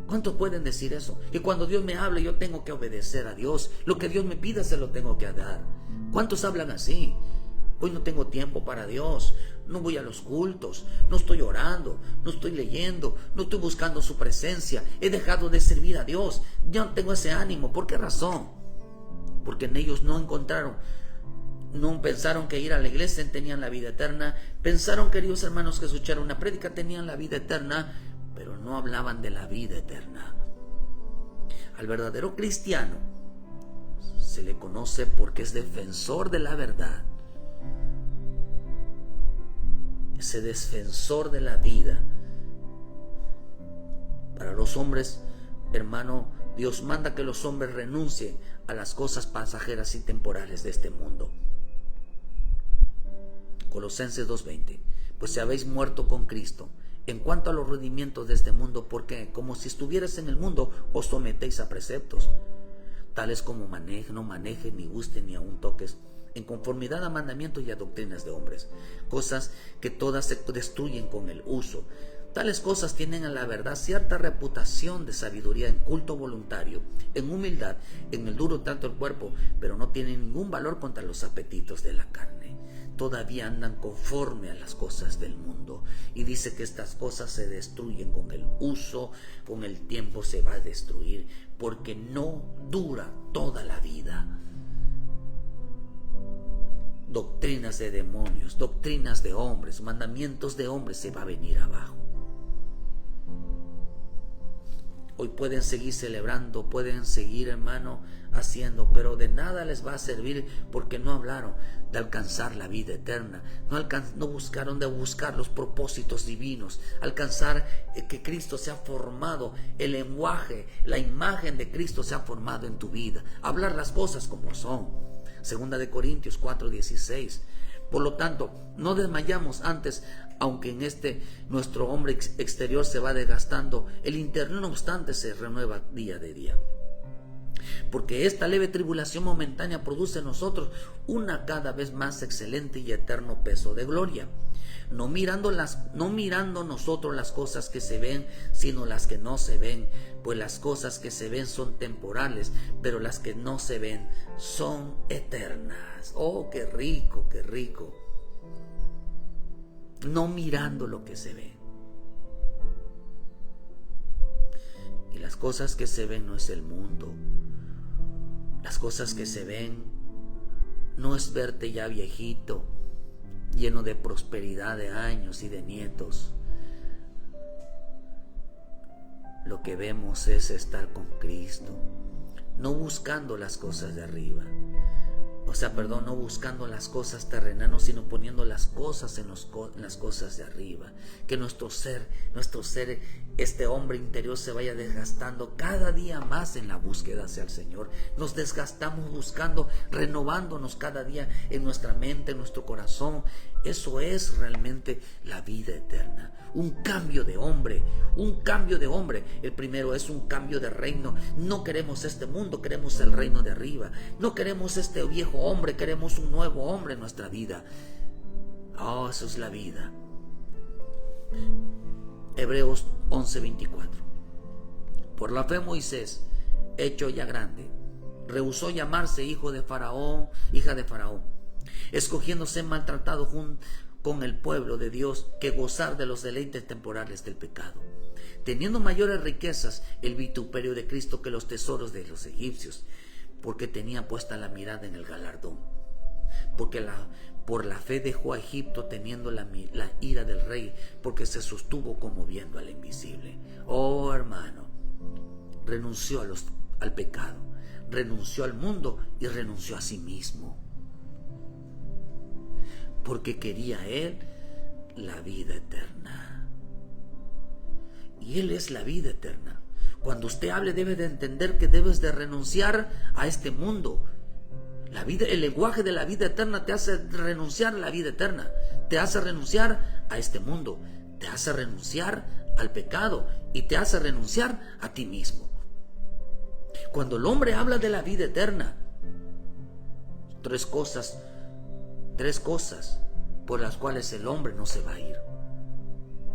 ¿Cuántos pueden decir eso? Y cuando Dios me habla, yo tengo que obedecer a Dios. Lo que Dios me pida, se lo tengo que dar. ¿Cuántos hablan así? Hoy no tengo tiempo para Dios. No voy a los cultos. No estoy orando. No estoy leyendo. No estoy buscando su presencia. He dejado de servir a Dios. Ya no tengo ese ánimo. ¿Por qué razón? Porque en ellos no encontraron. No pensaron que ir a la iglesia tenían la vida eterna. Pensaron, queridos hermanos, que escuchar una prédica tenían la vida eterna, pero no hablaban de la vida eterna. Al verdadero cristiano se le conoce porque es defensor de la verdad. Ese defensor de la vida. Para los hombres, hermano, Dios manda que los hombres renuncien a las cosas pasajeras y temporales de este mundo. Colosenses 2:20: pues si habéis muerto con Cristo en cuanto a los rudimientos de este mundo, porque como si estuvieras en el mundo, os sometéis a preceptos, tales como no manejes, ni gustes, ni aun toques, en conformidad a mandamientos y a doctrinas de hombres, cosas que todas se destruyen con el uso. Tales cosas tienen a la verdad cierta reputación de sabiduría en culto voluntario, en humildad, en el duro trato del cuerpo, pero no tienen ningún valor contra los apetitos de la carne. Todavía andan conforme a las cosas del mundo, y dice que estas cosas se destruyen con el uso, con el tiempo se va a destruir, porque no dura toda la vida. Doctrinas de demonios, doctrinas de hombres, mandamientos de hombres, se va a venir abajo. Hoy pueden seguir celebrando, pueden seguir, hermano, haciendo, pero de nada les va a servir porque no hablaron de alcanzar la vida eterna, no buscaron de buscar los propósitos divinos, alcanzar que Cristo se ha formado, el lenguaje, la imagen de Cristo se ha formado en tu vida, hablar las cosas como son. Segunda de Corintios 4:16. Por lo tanto, no desmayamos antes, aunque en nuestro hombre exterior se va desgastando, el interior no obstante se renueva día de día. Porque esta leve tribulación momentánea produce en nosotros una cada vez más excelente y eterno peso de gloria, no mirando nosotros las cosas que se ven, sino las que no se ven, pues las cosas que se ven son temporales, pero las que no se ven son eternas. Oh, qué rico, qué rico. No mirando lo que se ve. Y las cosas que se ven no es el mundo. Las cosas que se ven no es verte ya viejito, lleno de prosperidad de años y de nietos. Lo que vemos es estar con Cristo, no buscando las cosas de arriba. No buscando las cosas terrenales, sino poniendo las cosas en las cosas de arriba. Que nuestro ser, este hombre interior se vaya desgastando cada día más en la búsqueda hacia el Señor. Nos desgastamos buscando, renovándonos cada día en nuestra mente, en nuestro corazón. Eso es realmente la vida eterna. un cambio de hombre, un cambio de hombre. El primero es un cambio de reino. No queremos este mundo, queremos el reino de arriba. No queremos este viejo hombre, queremos un nuevo hombre en nuestra vida. Oh, eso es la vida. Hebreos 11:24. Por la fe Moisés, hecho ya grande, rehusó llamarse hijo de Faraón, hija de Faraón, escogiendo ser maltratado con el pueblo de Dios que gozar de los deleites temporales del pecado, teniendo mayores riquezas el vituperio de Cristo que los tesoros de los egipcios, porque tenía puesta la mirada en el galardón. Porque por la fe dejó a Egipto teniendo la ira del rey, porque se sostuvo como viendo al invisible. Oh hermano, renunció al pecado, renunció al mundo y renunció a sí mismo, porque quería él la vida eterna. Y él es la vida eterna. Cuando usted hable, debe de entender que debes de renunciar a este mundo. El lenguaje de la vida eterna te hace renunciar a la vida eterna, te hace renunciar a este mundo, te hace renunciar al pecado y te hace renunciar a ti mismo. Cuando el hombre habla de la vida eterna, tres cosas por las cuales el hombre no se va a ir.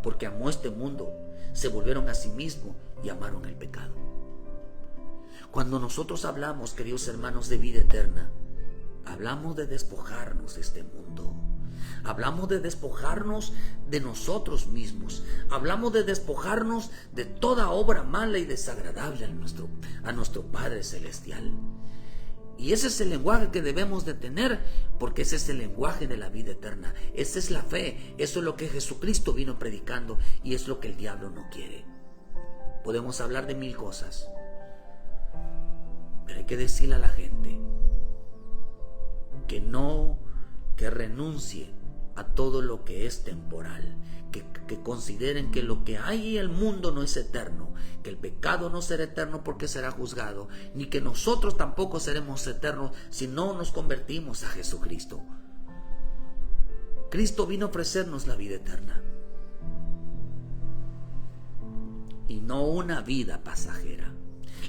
Porque amó este mundo, se volvieron a sí mismo y amaron el pecado. Cuando nosotros hablamos, queridos hermanos, de vida eterna, hablamos de despojarnos de este mundo. Hablamos de despojarnos de nosotros mismos. Hablamos de despojarnos de toda obra mala y desagradable a nuestro Padre Celestial. Y ese es el lenguaje que debemos de tener, porque ese es el lenguaje de la vida eterna. Esa es la fe. Eso es lo que Jesucristo vino predicando y es lo que el diablo no quiere. Podemos hablar de mil cosas, pero hay que decirle a la gente que renuncie a todo lo que es temporal, que consideren que lo que hay en el mundo no es eterno, que el pecado no será eterno porque será juzgado, ni que nosotros tampoco seremos eternos si no nos convertimos a Jesucristo. Cristo vino a ofrecernos la vida eterna y no una vida pasajera.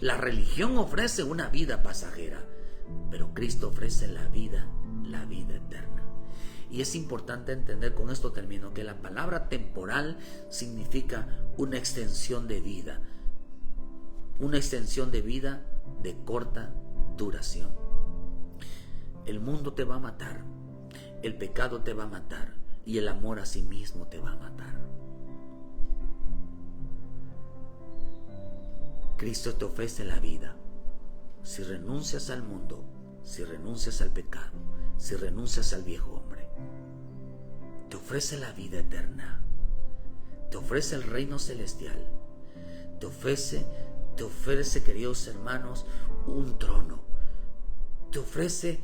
La religión ofrece una vida pasajera, pero Cristo ofrece la vida eterna. Y es importante entender, con esto termino, que la palabra temporal significa una extensión de vida. Una extensión de vida de corta duración. El mundo te va a matar, el pecado te va a matar y el amor a sí mismo te va a matar. Cristo te ofrece la vida. Si renuncias al mundo, si renuncias al pecado, si renuncias al viejo hombre, te ofrece la vida eterna, te ofrece el reino celestial, te ofrece, queridos hermanos, un trono, te ofrece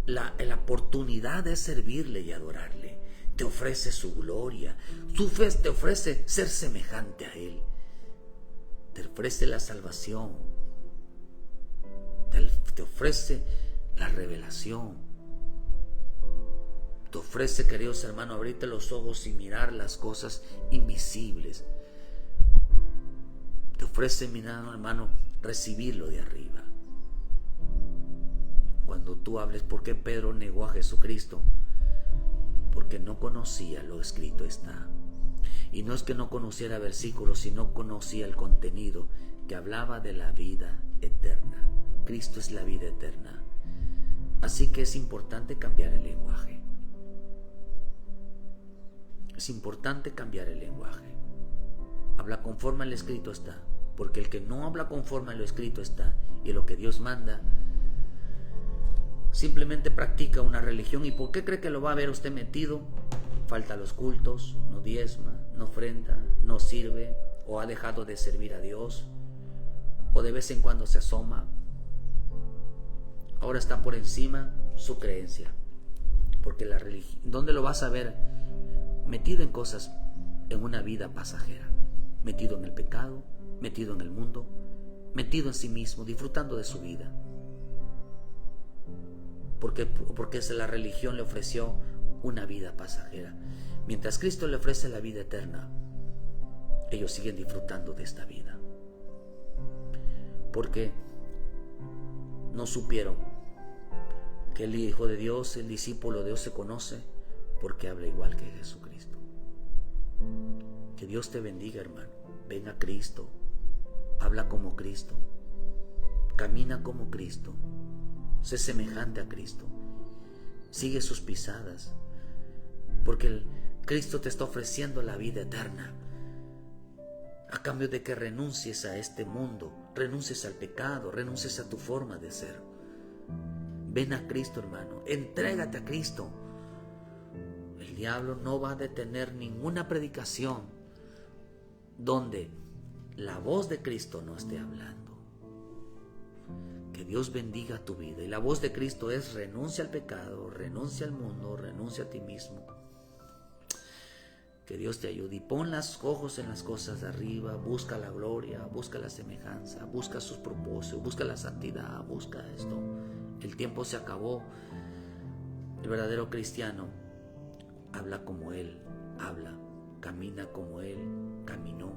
la oportunidad de servirle y adorarle, te ofrece su gloria, te ofrece ser semejante a él, te ofrece la salvación, te ofrece la revelación. Te ofrece, queridos hermanos, abrirte los ojos y mirar las cosas invisibles. Te ofrece, mirando, hermano, recibirlo de arriba. Cuando tú hables, ¿por qué Pedro negó a Jesucristo? Porque no conocía lo escrito está. Y no es que no conociera versículos, sino conocía el contenido que hablaba de la vida eterna. Cristo es la vida eterna. Así que es importante cambiar el lenguaje. Es importante cambiar el lenguaje. Habla conforme al escrito está, porque el que no habla conforme a lo escrito está y lo que Dios manda, simplemente practica una religión. ¿Y por qué cree que lo va a ver usted metido? Falta a los cultos, no diezma, no ofrenda, no sirve, o ha dejado de servir a Dios, o de vez en cuando se asoma. Ahora está por encima su creencia, porque la religión, ¿dónde lo vas a ver? Metido en cosas, en una vida pasajera, metido en el pecado, metido en el mundo, metido en sí mismo, disfrutando de su vida. Porque la religión le ofreció una vida pasajera, mientras Cristo le ofrece la vida eterna. ellos siguen disfrutando de esta vida. Porque no supieron que el Hijo de Dios, el discípulo de Dios, se conoce porque habla igual que Jesucristo. Que Dios te bendiga, hermano. Ven a Cristo, habla como Cristo, camina como Cristo, sé semejante a Cristo, sigue sus pisadas, porque Cristo te está ofreciendo la vida eterna, a cambio de que renuncies a este mundo, renuncies al pecado, renuncies a tu forma de ser. Ven a Cristo, hermano, entrégate a Cristo. El diablo no va a detener ninguna predicación donde la voz de Cristo no esté hablando. Que Dios bendiga tu vida. Y la voz de Cristo es: renuncia al pecado, renuncia al mundo, renuncia a ti mismo. Que Dios te ayude y pon los ojos en las cosas de arriba. Busca la gloria, busca la semejanza, busca sus propósitos, busca la santidad, busca esto. El tiempo se acabó. El verdadero cristiano habla como Él habla, camina como Él caminó,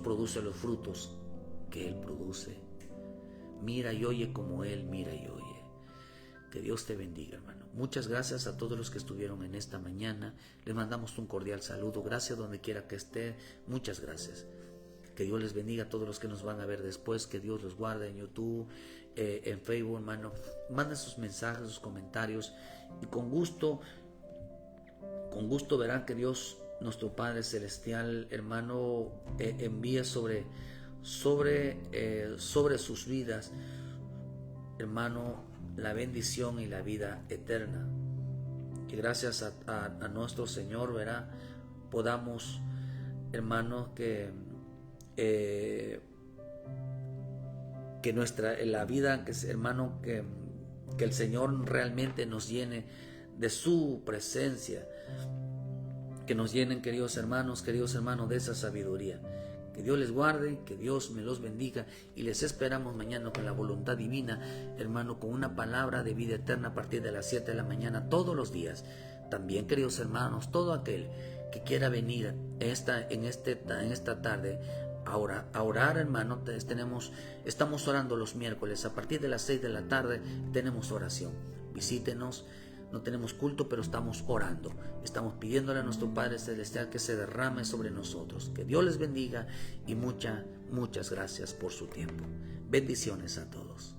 produce los frutos que Él produce, mira y oye como Él mira y oye. Que Dios te bendiga, hermano. Muchas gracias a todos los que estuvieron en esta mañana. Les mandamos un cordial saludo. Gracias donde quiera que esté. Muchas gracias. Que Dios les bendiga a todos los que nos van a ver después. Que Dios los guarde en YouTube, en Facebook, hermano. Manden sus mensajes, sus comentarios. Y con gusto verán que Dios, nuestro Padre Celestial, hermano, envía sobre sus vidas, hermano, la bendición y la vida eterna. Y gracias a nuestro Señor, verá, podamos, hermano, que la vida, hermano, que el Señor realmente nos llene de su presencia, que nos llenen, queridos hermanos, de esa sabiduría. Que Dios les guarde, que Dios me los bendiga, y les esperamos mañana con la voluntad divina, hermano, con una palabra de vida eterna a partir de las 7 de la mañana todos los días. También, queridos hermanos, todo aquel que quiera venir en esta tarde a orar, hermano, estamos orando los miércoles a partir de las 6 de la tarde. Tenemos oración. Visítenos. No tenemos culto, pero estamos orando. Estamos pidiéndole a nuestro Padre Celestial que se derrame sobre nosotros. Que Dios les bendiga y muchas gracias por su tiempo. Bendiciones a todos.